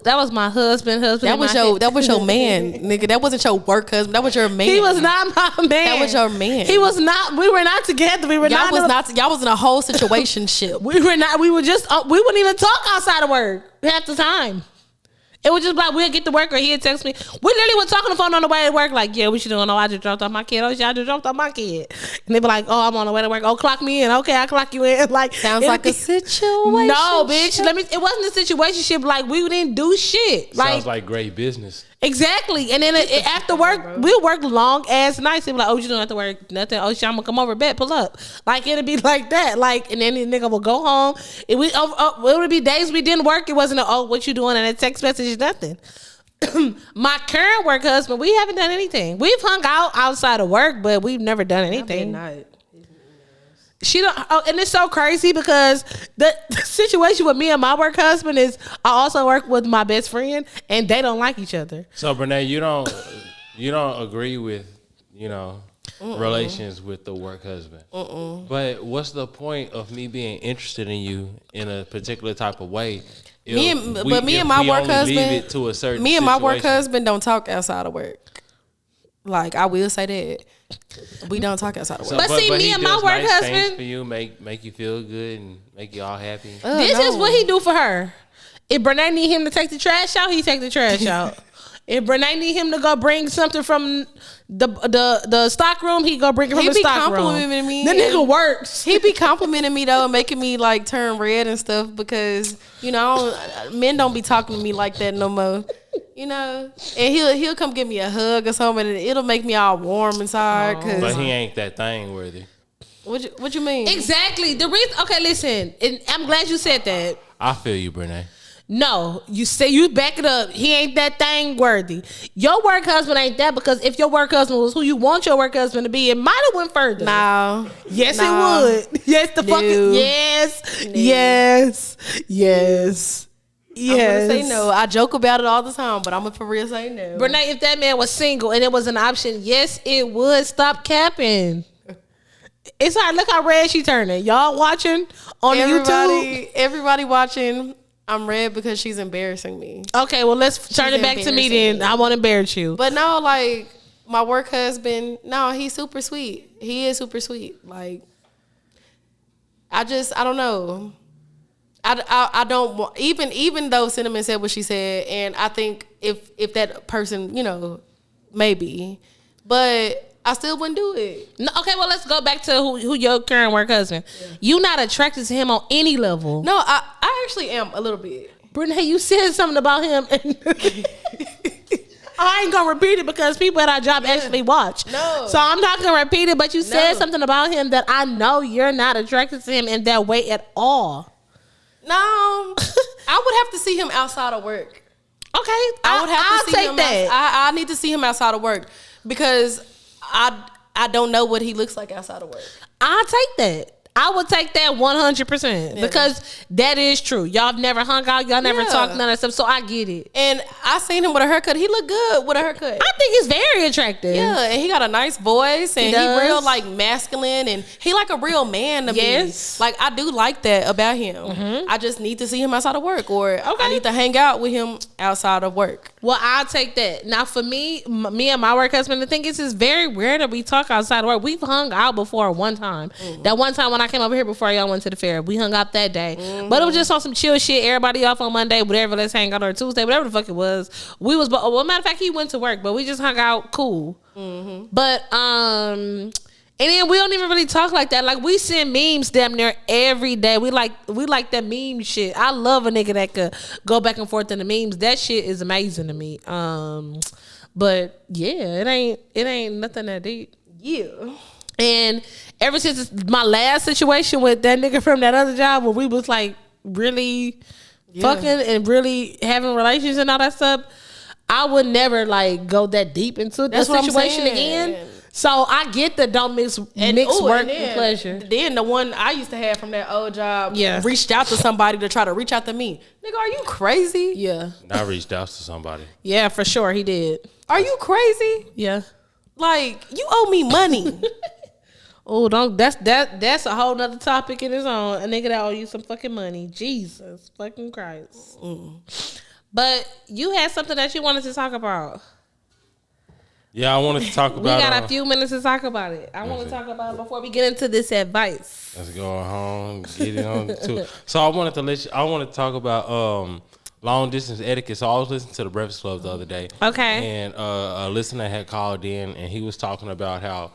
That was my husband. That
was your man, nigga. That wasn't your work husband. That was your man.
He was not my man.
That was your man.
He was not. We were not together. We were
y'all was in a whole situationship.
We were not. We were just. We wouldn't even talk outside of work half the time. It was just like we'd get to work or he'd text me. We literally were talking on the phone on the way to work. Like, yeah, what you doing? Oh, I just dropped off my kid. Oh, yeah, I just dropped off my kid. And they'd be like, oh, I'm on the way to work. Oh, clock me in. Okay, I clock you in. Like,
sounds like a situation.
No, bitch. It wasn't a situationship. Like, we didn't do shit.
Sounds like great business.
Exactly. And then after work, we'll work long ass nights. They'll be like, oh, what you doing after work? Nothing. Oh, shit, I'm gonna come over, bet, pull up. Like, it'll be like that. Like, and then the nigga will go home. It would be days we didn't work. It wasn't what you doing? And a text message, nothing. My current work husband, we haven't done anything. We've hung out outside of work, but we've never done anything. She don't, and it's so crazy because the situation with me and my work husband is I also work with my best friend, and they don't like each other.
So, Brene, you don't agree with relations with the work husband. But what's the point of me being interested in you in a particular type of way? Me and
my work husband don't talk outside of work. Like, I will say that. We don't talk outside of work.
But see, me and my work husband
for you, make you feel good and make you all happy.
This is what he do for her. If Brene need him to take the trash out, he take the trash out. If Brene need him to go bring something from the stock room, he go bring it from the stock room. He be complimenting me. The nigga works.
He be complimenting me though, making me like turn red and stuff because men don't be talking to me like that no more. And he'll come give me a hug or something, and it'll make me all warm inside.
But he ain't that thing worthy.
What you mean?
Exactly. The reason. Okay, listen. And I'm glad you said that.
I feel you, Brene.
No, you back it up. He ain't that thing worthy. Your work husband ain't that, because if your work husband was who you want your work husband to be, it might have went further.
No.
Yes, it would. Yes, fucking yes. No. Yes. Yes. Yes.
I'm gonna say no. I joke about it all the time, but I'm gonna for real say no.
Brene, if that man was single and it was an option, yes, it would. Stop capping. It's hard. Look how red she turning. Y'all watching on YouTube?
Everybody watching. I'm red because she's embarrassing me.
Okay, well, let's turn it back to me then. I won't embarrass you.
But no, like, my work husband, no, he's super sweet. He is super sweet. Like, I don't know. I don't want, even though Cinnamon said what she said, and I think if that person, you know, maybe, but I still wouldn't do it.
No, okay, well, let's go back to who your current work husband. Yeah. You not attracted to him on any level.
No, I actually am a little bit.
Brittany, you said something about him. And I ain't gonna repeat it because people at our job actually watch.
No.
So I'm not gonna repeat it, but you said something about him that I know you're not attracted to him in that way at all.
No, I would have to see him outside of work.
Okay,
I would have to see him.
that.
I need to see him outside of work because I don't know what he looks like outside of work.
I'll take that. I would take that 100% because that is true. Y'all have never hung out. Y'all never talked none of that stuff. So I get it.
And I seen him with a haircut. He looked good with a haircut.
I think he's very attractive.
Yeah, and he got a nice voice and he real like masculine and he like a real man to me. Like I do like that about him. Mm-hmm. I just need to see him outside of work or I need to hang out with him outside of work.
Well, I'll take that. Now for me and my work husband, the thing is it's very rare that we talk outside of work. We've hung out before one time. Mm-hmm. That one time when I came over here before y'all went to the fair, we hung out that day. Mm-hmm. But it was just on some chill shit. Everybody off on Monday, whatever. Let's hang out on Tuesday, whatever the fuck it was. We was, well, matter of fact, he went to work, but we just hung out cool. Mm-hmm. But and then we don't even really talk like that. Like we send memes damn near every day. We like that meme shit. I love a nigga that could go back and forth in the memes. That shit is amazing to me. But yeah, it ain't nothing that deep.
Yeah.
And ever since my last situation with that nigga from that other job where we was like really fucking and really having relations and all that stuff, I would never like go that deep into the situation again. So I get the don't mix work and pleasure.
Then the one I used to have from that old job reached out to somebody to try to reach out to me. Nigga, are you crazy?
Yeah.
I reached out to somebody.
Yeah, for sure he did.
Are you crazy?
Yeah.
Like, you owe me money.
Oh, don't that's a whole nother topic in its own. A nigga that owe you some fucking money. Jesus fucking Christ. Mm. But you had something that you wanted to talk about.
Yeah, I wanted to talk about.
We got a few minutes to talk about it. I want to talk about it before we get into this advice.
Let's go home, get it on to it. So I wanted to talk about long distance etiquette. So I was listening to the Breakfast Club the other day.
Okay.
And a listener had called in and he was talking about how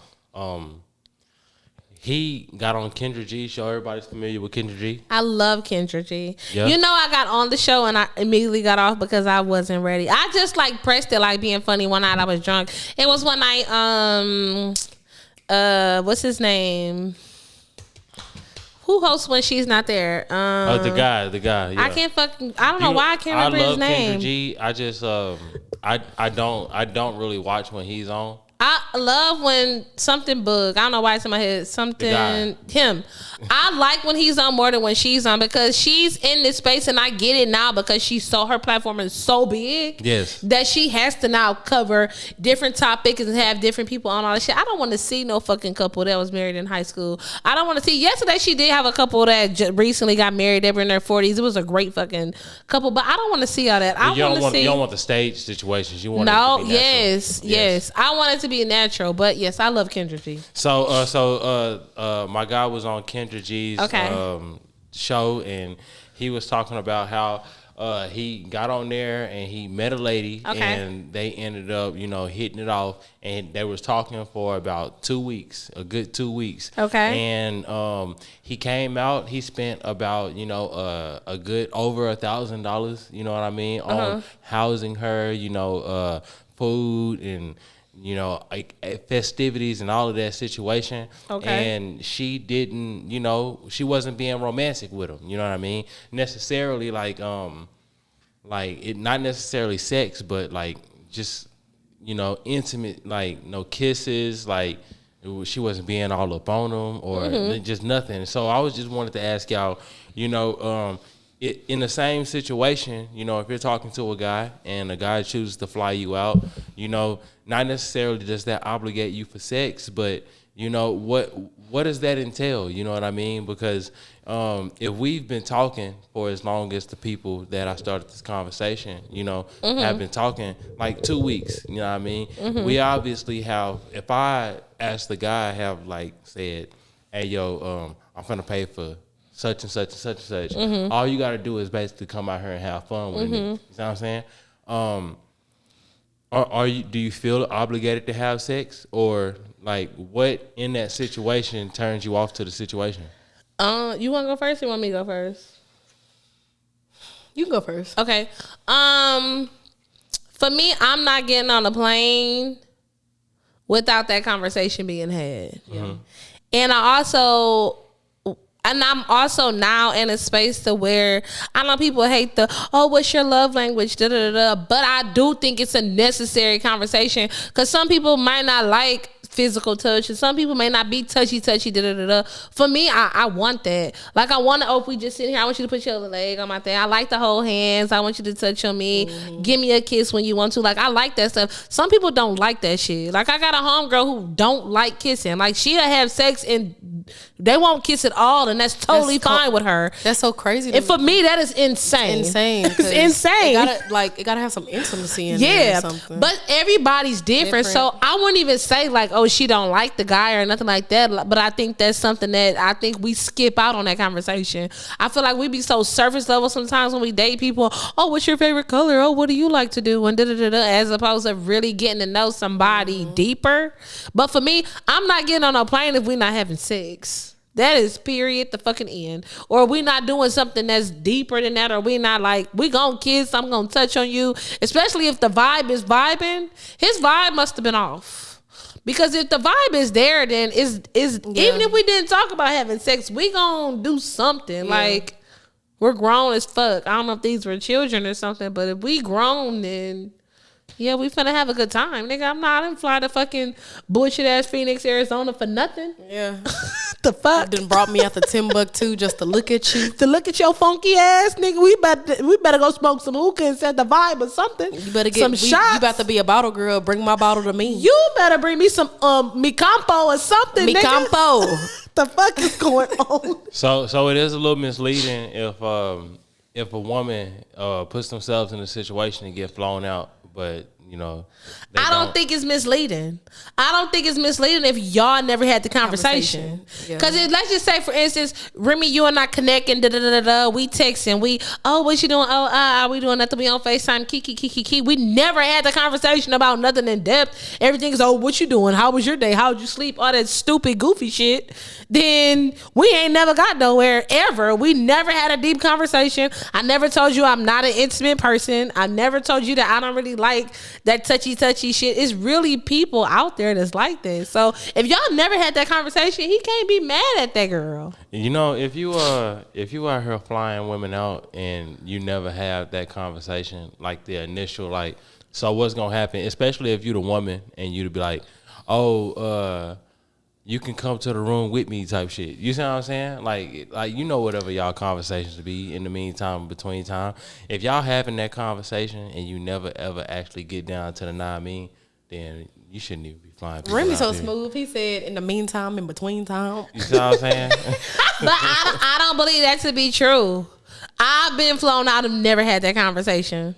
he got on Kendra G's show. Everybody's familiar with Kendra G.
I love Kendra G.
Yeah.
You know, I got on the show and I immediately got off because I wasn't ready. I just like pressed it like being funny. One night I was drunk. It was one night, what's his name? Who hosts when she's not there?
The guy. Yeah.
I don't know why I can't remember his name.
Kendra G. I just I don't really watch when he's on.
I love when something bug. I don't know why it's in my head. Something him. I like when he's on more than when she's on because she's in this space and I get it now because her platform is so big.
Yes.
That she has to now cover different topics and have different people on all that shit. I don't want to see no fucking couple that was married in high school. I don't want to see. Yesterday she did have a couple that recently got married. They were in their 40s. It was a great fucking couple, but I don't want to see all that.
You don't want the stage situations. You want it to be natural.
Yes. I want it to be natural, but yes, I love Kendra G.
So my guy was on Kendra G's show, and he was talking about how he got on there and he met a lady, and they ended up, hitting it off, and they was talking for about 2 weeks, a good 2 weeks.
Okay.
And he came out, he spent about, a good over $1,000, you know what I mean, on housing her, food and like festivities and all of that situation. Okay. And she didn't, she wasn't being romantic with him. You know what I mean? Necessarily like it not necessarily sex, but like just, intimate, like no kisses, like she wasn't being all up on him or just nothing. So I was just wanted to ask y'all, in the same situation, if you're talking to a guy and a guy chooses to fly you out, not necessarily does that obligate you for sex, but what does that entail? You know what I mean? Because if we've been talking for as long as the people that I started this conversation, have been talking like 2 weeks, you know what I mean? We obviously have, if I ask the guy, I have like said, hey, yo, I'm finna pay for such and such and such and such. All you gotta do is basically come out here and have fun with me. You know what I'm saying? Do you feel obligated to have sex, or like what in that situation turns you off to the situation?
You want to go first or you want me to go first?
You can go first.
Okay. For me, I'm not getting on a plane without that conversation being had. Yeah. And I'm also now in a space to where I know people hate what's your love language, but I do think it's a necessary conversation because some people might not like physical touch and some people may not be touchy. For me, I want that. Like I want to, if we just sit here, I want you to put your leg on my thing. I like to hold hands. I want you to touch on me. Give me a kiss when you want to. Like I like that stuff. Some people don't like that shit. Like I got a homegirl who don't like kissing. Like she'll have sex and they won't kiss at all, and that's totally fine with her.
That's so crazy.
And for me, that is insane.
It's insane.
It's insane.
It gotta have some intimacy in there or something.
But everybody's different. So I wouldn't even say like, oh, she don't like the guy or nothing like that. But I think that's something that I think we skip out on that conversation. I feel like we be so surface level sometimes when we date people. Oh, what's your favorite color? Oh, what do you like to do? And as opposed to really getting to know somebody deeper. But for me, I'm not getting on a plane if we're not having sex. That is period, the fucking end. Or we not doing something that's deeper than that, or we not like, we gonna kiss, I'm gonna touch on you. Especially if the vibe is vibing. His vibe must have been off. Because if the vibe is there, then even if we didn't talk about having sex, we gonna do something. Yeah. Like, we're grown as fuck. I don't know if these were children or something, but if we grown, then yeah, we finna have a good time. Nigga, I didn't fly to fucking bullshit ass Phoenix, Arizona for nothing.
Yeah.
The fuck?
Done brought me out to Timbuktu just to look at you.
To look at your funky ass, nigga. We better go smoke some hookah and set the vibe or something. You better get some shots.
You about to be a bottle girl. Bring my bottle to me.
You better bring me some mi campo or something,
mi campo.
The fuck is going on?
So it is a little misleading if a woman puts themselves in a situation and get flown out, but
I don't think it's misleading. I don't think it's misleading if y'all never had the conversation. Because let's just say, for instance, Remy, you and I connecting, we texting, what you doing? We doing nothing? We on FaceTime, kiki. We never had the conversation about nothing in depth. Everything is, what you doing? How was your day? How would you sleep? All that stupid, goofy shit. Then we ain't never got nowhere ever. We never had a deep conversation. I never told you I'm not an intimate person. I never told you that I don't really like that touchy shit. It's really people out there that's like this. So if y'all never had that conversation, he can't be mad at that girl.
If you out here flying women out and you never have that conversation, like the initial, like, so what's gonna happen, especially if you the woman and you to be like, you can come to the room with me type shit. You see what I'm saying? Like whatever y'all conversations be in the meantime, between time. If y'all having that conversation and you never ever actually get down to the then you shouldn't even be flying.
Remy's so smooth. He said in the meantime, in between time.
You see what I'm saying?
But I don't believe that to be true. I've been flown out and never had that conversation.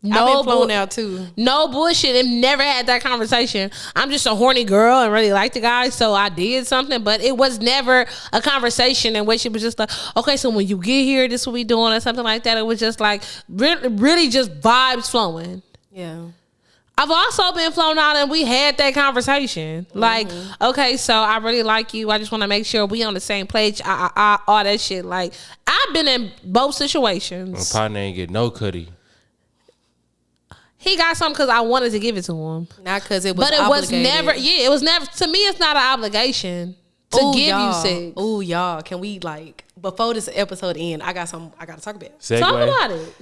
I've been flown out too.
No bullshit, and never had that conversation. I'm just a horny girl and really like the guy, so I did something, but it was never a conversation in which it was just like, okay, so when you get here, this is what we doing or something like that. It was just like really just vibes flowing.
Yeah.
I've also been flown out and we had that conversation. Like, okay, so I really like you. I just want to make sure we on the same page. All that shit. Like, I've been in both situations.
My partner ain't get no cootie.
He got something because I wanted to give it to him.
Not because it was
obligated. Was never, it was never, to me, it's not an obligation to give you sex.
Oh, y'all, can we, before this episode end, I got to talk about it.
Segue.
Talk about it.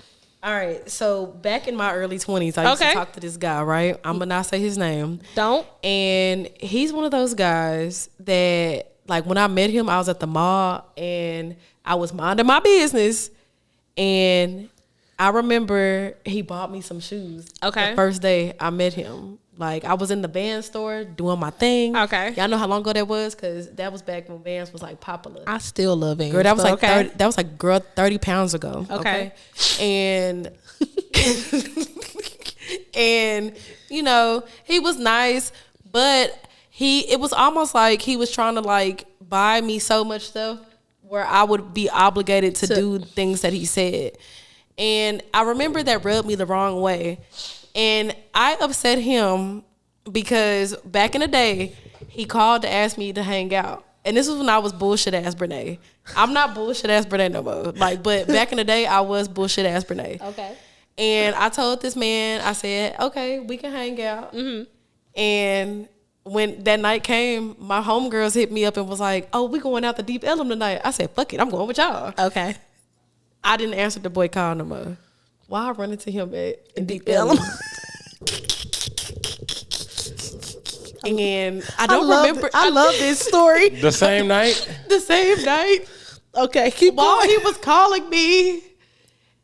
All right, so back in my early 20s, I used to talk to this guy, right? I'm going to not say his name.
Don't.
And he's one of those guys that, when I met him, I was at the mall, and I was minding my business, and I remember he bought me some shoes.
Okay.
The first day I met him. Like, I was in the Vans store doing my thing.
Okay.
Y'all know how long ago that was? Because that was back when Vans was, like, popular.
I still love Vans.
Girl, that was like
okay.
30 pounds ago.
Okay.
And and you know, he was nice, but it was almost like he was trying to like buy me so much stuff where I would be obligated to do things that he said. And I remember that rubbed me the wrong way. And I upset him because back in the day, he called to ask me to hang out. And this was when I was bullshit ass Brene. I'm not bullshit ass Brene no more. Like, but back in the day, I was bullshit ass Brene.
Okay.
And I told this man, I said, okay, we can hang out. Mm-hmm. And when that night came, my homegirls hit me up and was like, oh, we going out to Deep Ellum tonight. I said, fuck it, I'm going with y'all.
Okay.
I didn't answer the boy call no more. Why I run into him at Deep Ellum? And I remember.
I love this story.
The same night?
The same night.
Okay, keep
While
going.
he was calling me.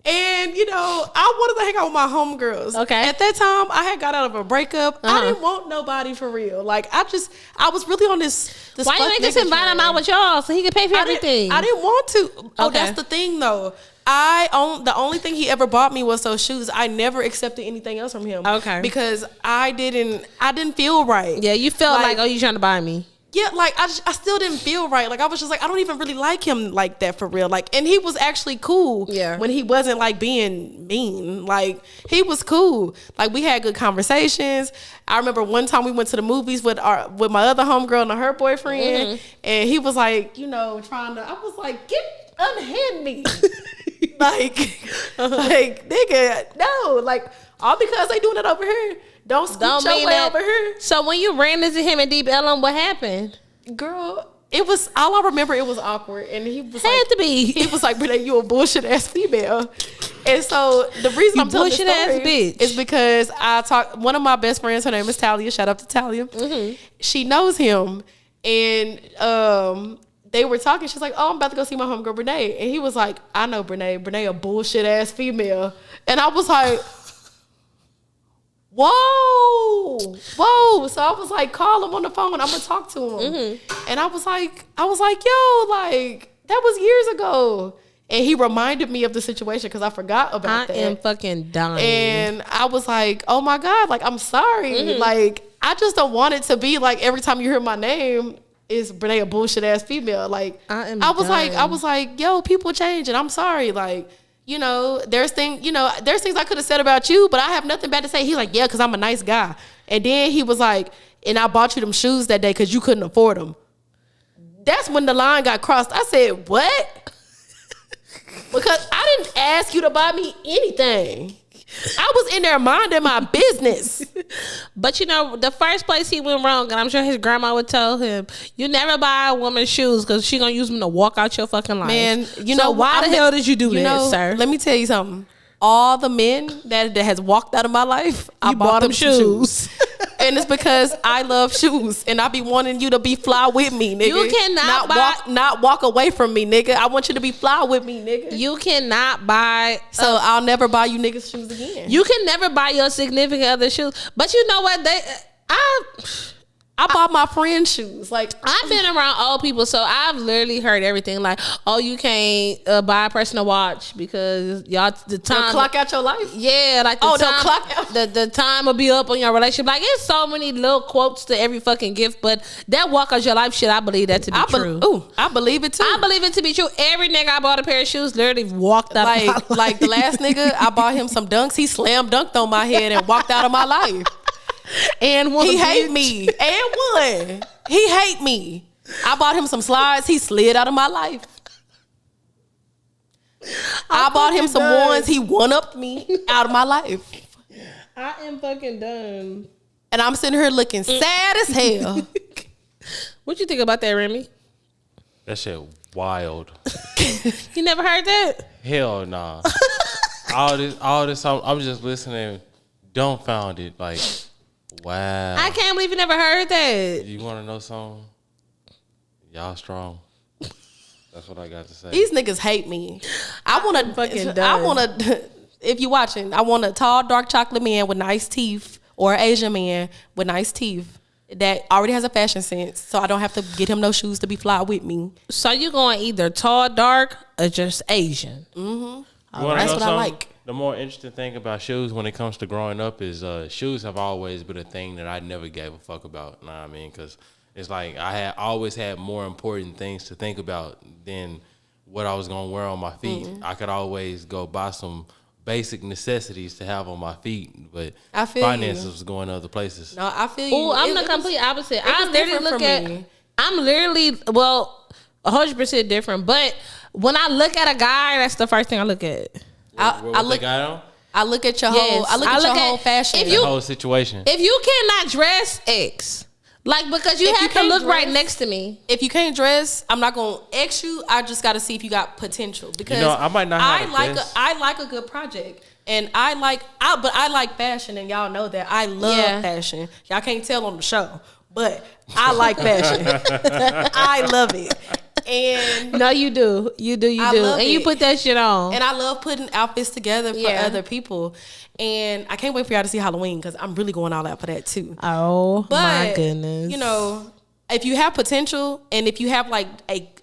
And, you know, I wanted to hang out with my homegirls.
Okay.
At that time, I had got out of a breakup. I didn't want nobody for real. Like, I was really on this
Why you ain't just invite him out with y'all so he can pay for everything?
I didn't want to. Oh,
Okay.
that's the thing, though. The only thing he ever bought me was those shoes. I never accepted anything else from him.
Okay.
Because I didn't feel right.
Yeah, you felt like, oh, you trying to buy me.
Yeah, like I still didn't feel right. Like I was just like, I don't even really like him like that for real. Like, and he was actually cool.
Yeah.
When he wasn't like being mean. Like he was cool. Like we had good conversations. I remember one time we went to the movies with my other homegirl and her boyfriend, and he was like, you know, trying to. I was like, unhand me. like nigga, no, like all because they doing it over here. Don't scoot your way over here.
So when you ran into him at Deep Ellum, what happened?
Girl, it was all I remember. It was awkward, and he was
had to be.
He was like, "Brene, you a bullshit ass female." And so the reason I'm telling this story
bitch.
is because one of my best friends. Her name is Talia. Shout out to Talia. Mm-hmm. She knows him, and they were talking. She's like, "Oh, I'm about to go see my homegirl Brene," and he was like, "I know Brene. Brene a bullshit ass female," and I was like. Whoa. So I was like, call him on the phone. I'm gonna talk to him. Mm-hmm. And I was like, yo, like that was years ago. And he reminded me of the situation because I forgot about that.
I am fucking dying.
And I was like, oh my God, like I'm sorry. Mm-hmm. Like I just don't want it to be like every time you hear my name is Brene a bullshit ass female. Like I was like, yo, people change and I'm sorry. Like, you know, there's things I could have said about you, but I have nothing bad to say. He's like, yeah, because I'm a nice guy. And then he was like, and I bought you them shoes that day because you couldn't afford them. That's when the line got crossed. I said, what? Because I didn't ask you to buy me anything. I was in there minding my business.
But you know, the first place he went wrong, and I'm sure his grandma would tell him, you never buy a woman shoes because she gonna use them to walk out your fucking life.
Man,
why the hell did you do that, sir?
Let me tell you something. All the men that has walked out of my life, I bought them shoes. And it's because I love shoes, and I be wanting you to be fly with me, nigga.
You cannot
not walk away from me, nigga. I want you to be fly with me, nigga.
You cannot buy.
So I'll never buy you niggas shoes again.
You can never buy your significant other shoes. But you know what?
I bought my friend's shoes. Like
I've been around old people, so I've literally heard everything. Like, oh, you can't buy a person a watch because y'all the time
they'll clock out your life.
Yeah, like
they'll clock out.
The time will be up on your relationship. Like, it's so many little quotes to every fucking gift, but that walk out your life shit, I believe that to be true.
I believe it too.
I believe it to be true. Every nigga I bought a pair of shoes literally walked out.
Like the last nigga, I bought him some dunks. He slam dunked on my head and walked out of my life.
And
he hate me. And won. He hate me. I bought him some slides. He slid out of my life. I bought him some ones. He one-upped me out of my life.
I am fucking done.
And I'm sitting here looking sad as hell.
What you think about that, Remy?
That shit wild.
You never heard that?
Hell nah. all this I'm just listening dumbfounded like wow.
I can't believe you never heard that.
You want to know something? Y'all strong. That's what I got to say.
These niggas hate me. I want to, if you watching, I want a tall, dark chocolate man with nice teeth or an Asian man with nice teeth that already has a fashion sense, so I don't have to get him no shoes to be fly with me.
So you going either tall, dark, or just Asian?
Mm-hmm.
That's
what I like.
The more interesting thing about shoes when it comes to growing up is shoes have always been a thing that I never gave a fuck about. Know what I mean? Because it's like I had always had more important things to think about than what I was gonna wear on my feet. I could always go buy some basic necessities to have on my feet, but
I feel
finances
you.
was going other places.
No, I feel you.
Oh, I'm the complete opposite. I
was
literally
different
look
for
at.
me.
I'm literally 100% different. But when I look at a guy, that's the first thing I look at.
What they got on?
I look at your whole. I look at your whole fashion.
The whole situation.
If you cannot dress, X. Like, because you have to look right next to me.
If you can't dress, I'm not gonna X you. I just got to see if you got potential. Because
I might not have
I like a good project, and I like fashion, and y'all know that I love fashion. Y'all can't tell on the show, but I like fashion. I love it. And
no, you do, and you put that shit on.
And I love putting outfits together for other people. And I can't wait for y'all to see Halloween because I'm really going all out for that too.
Oh, my goodness!
You know, if you have potential and if you have like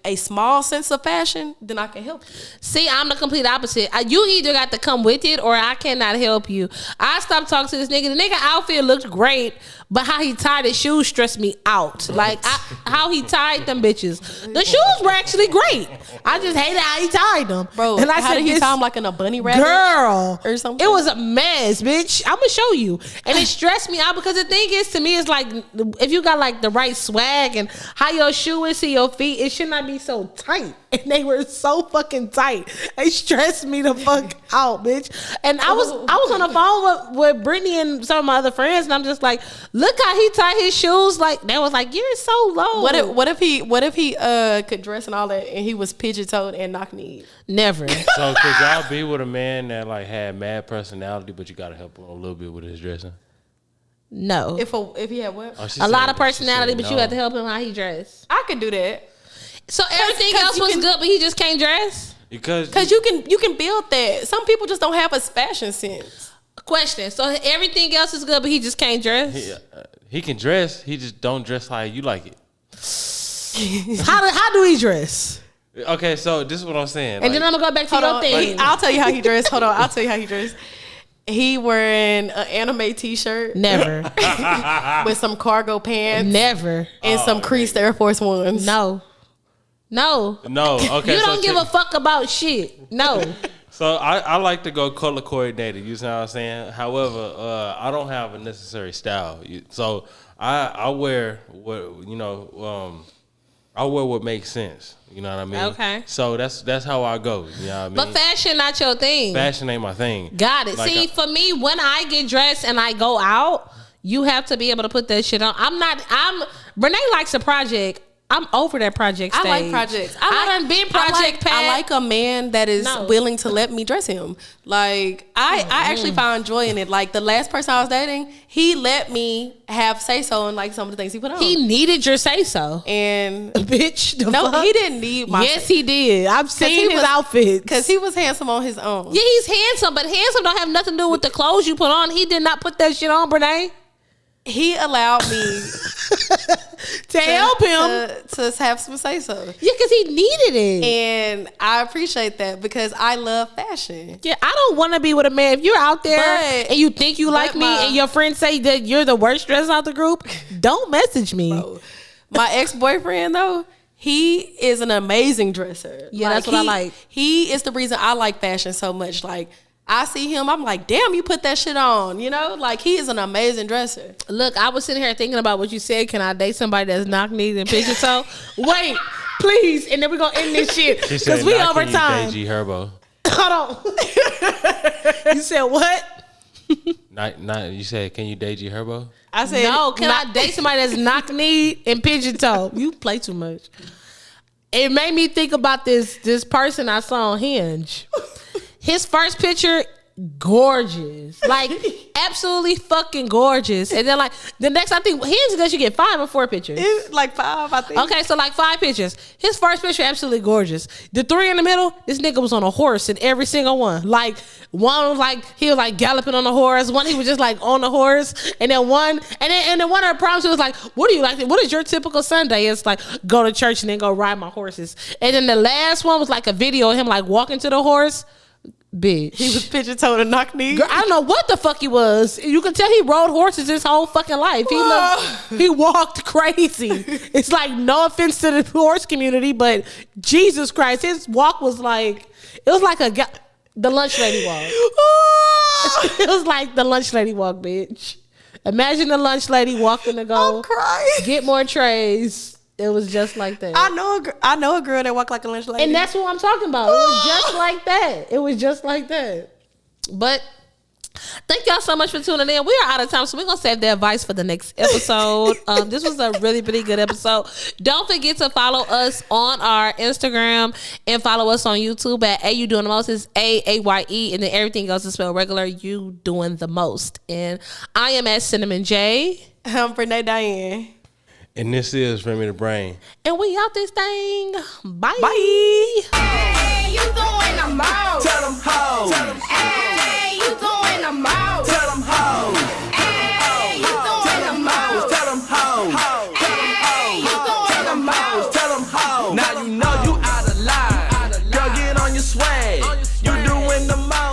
a small sense of fashion, then I can help you.
See, I'm the complete opposite. You either got to come with it or I cannot help you. I stopped talking to this nigga. The nigga outfit looked great, but how he tied his shoes stressed me out. Like, how he tied them bitches. The shoes were actually great. I just hated how he tied them.
Bro,
and I
how
said,
did he tie them like in a bunny rabbit?
Girl.
Or something?
It was a mess, bitch. I'm going to show you. And it stressed me out because the thing is, to me, it's like, if you got like the right swag and how your shoe is to your feet, it should not be so tight. And they were so fucking tight. They stressed me the fuck out, bitch. And I was on the phone with Brittany and some of my other friends, and I'm just like, look how he tied his shoes. Like, they was like, you're so low.
What if he could dress and all that, and he was pigeon-toed and knock-kneed?
Never.
So could y'all be with a man that like had mad personality, but you gotta help him a little bit with his dressing?
No.
If he had what?
A lot of personality, but you have to help him how he dress.
I could do that.
So everything else was good, but he just can't dress?
Because
you can build that. Some people just don't have a fashion sense.
Question. So everything else is good, but he just can't dress?
He can dress. He just don't dress how you like it.
How do he dress?
Okay, so this is what I'm saying.
And then I'm going to go back to your thing.
I'll tell you how he dressed. Hold on. I'll tell you how he dressed. He wearing an anime t-shirt.
Never.
With some cargo pants.
Never.
And some creased Air Force Ones.
No. Okay. You don't give a fuck about shit. No.
So I like to go color coordinated. You know what I'm saying? However, I don't have a necessary style. So I wear what I wear what makes sense. You know what I mean?
Okay.
So that's how I go. You know what I mean?
But fashion not your thing.
Fashion ain't my thing.
Got it.
Like
See, for me, when I get dressed and I go out, you have to be able to put that shit on. Renee likes a project. I'm over that project stage.
I like projects.
I done been project packed.
I like a man that is willing to let me dress him. Like, I actually found joy in it. Like, the last person I was dating, he let me have say-so in, like, some of the things he put on.
He needed your say-so.
And,
bitch,
he didn't need my
Yes, he did. I've seen his outfits.
Because he was handsome on his own.
Yeah, he's handsome, but handsome don't have nothing to do with the clothes you put on. He did not put that shit on, Brene.
He allowed me
to help him
to have some say so.
Yeah, because he needed it,
and I appreciate that because I love fashion.
Yeah, I don't want to be with a man. If you're out there and you think you like me, and your friends say that you're the worst dressed out the group, don't message me.
Bro, my ex-boyfriend though, he is an amazing dresser.
Yeah, that's what I like.
He is the reason I like fashion so much. Like, I see him, I'm like, damn, you put that shit on, you know? Like, he is an amazing dresser.
Look, I was sitting here thinking about what you said. Can I date somebody that's knock-kneed and pigeon-toe? Wait, please. And then we're going to end this shit. Because we over time.
DG Herbo.
Hold on. You said what?
Not. You said, can you date G Herbo?
I said, no, can I date somebody that's knock-kneed and pigeon-toe? You play too much. It made me think about this person I saw on Hinge. His first picture gorgeous. Like, absolutely fucking gorgeous. And then, like, the next, I think, he suggest you get 5 or 4 pictures.
It's like 5, I think.
Okay, so like 5 pictures. His first picture, absolutely gorgeous. The 3 in the middle, this nigga was on a horse in every single one. Like, one was like, he was like galloping on the horse. One, he was just like on the horse. And then one of the problems, he was like, what do you like? What is your typical Sunday? It's like, go to church and then go ride my horses. And then the last one was like a video of him like walking to the horse. Bitch.
He was pigeon-toed and knock-kneed.
Girl, I don't know what the fuck he was. You can tell he rode horses his whole fucking life. He walked crazy. It's like, no offense to the horse community, but Jesus Christ, his walk was like, it was like the lunch lady walk. It was like the lunch lady walk, bitch. Imagine the lunch lady walking to go get more trays. It was just like that.
I know a girl that walked like a lunch lady.
And that's what I'm talking about. It was just like that. It was just like that. But thank y'all so much for tuning in. We are out of time, so we're going to save the advice for the next episode. This was a really, really good episode. Don't forget to follow us on our Instagram and follow us on YouTube at A You Doing the Most. It's AAYE, and then everything else is spelled regular. You Doing the Most. And I am at Cinnamon J.
I'm Renee Diane.
And this is Remy the Brain.
And we out this thing. Bye.
Bye.
Hey, you doing the most.
Tell them hoes.
Hey, you doing the most.
Tell them hoes.
Hey, you doing the most.
Tell them hoes.
Hey, you doing the most.
Tell them hoes. Now you know you out of line. Girl, get on your swag. You doing the most.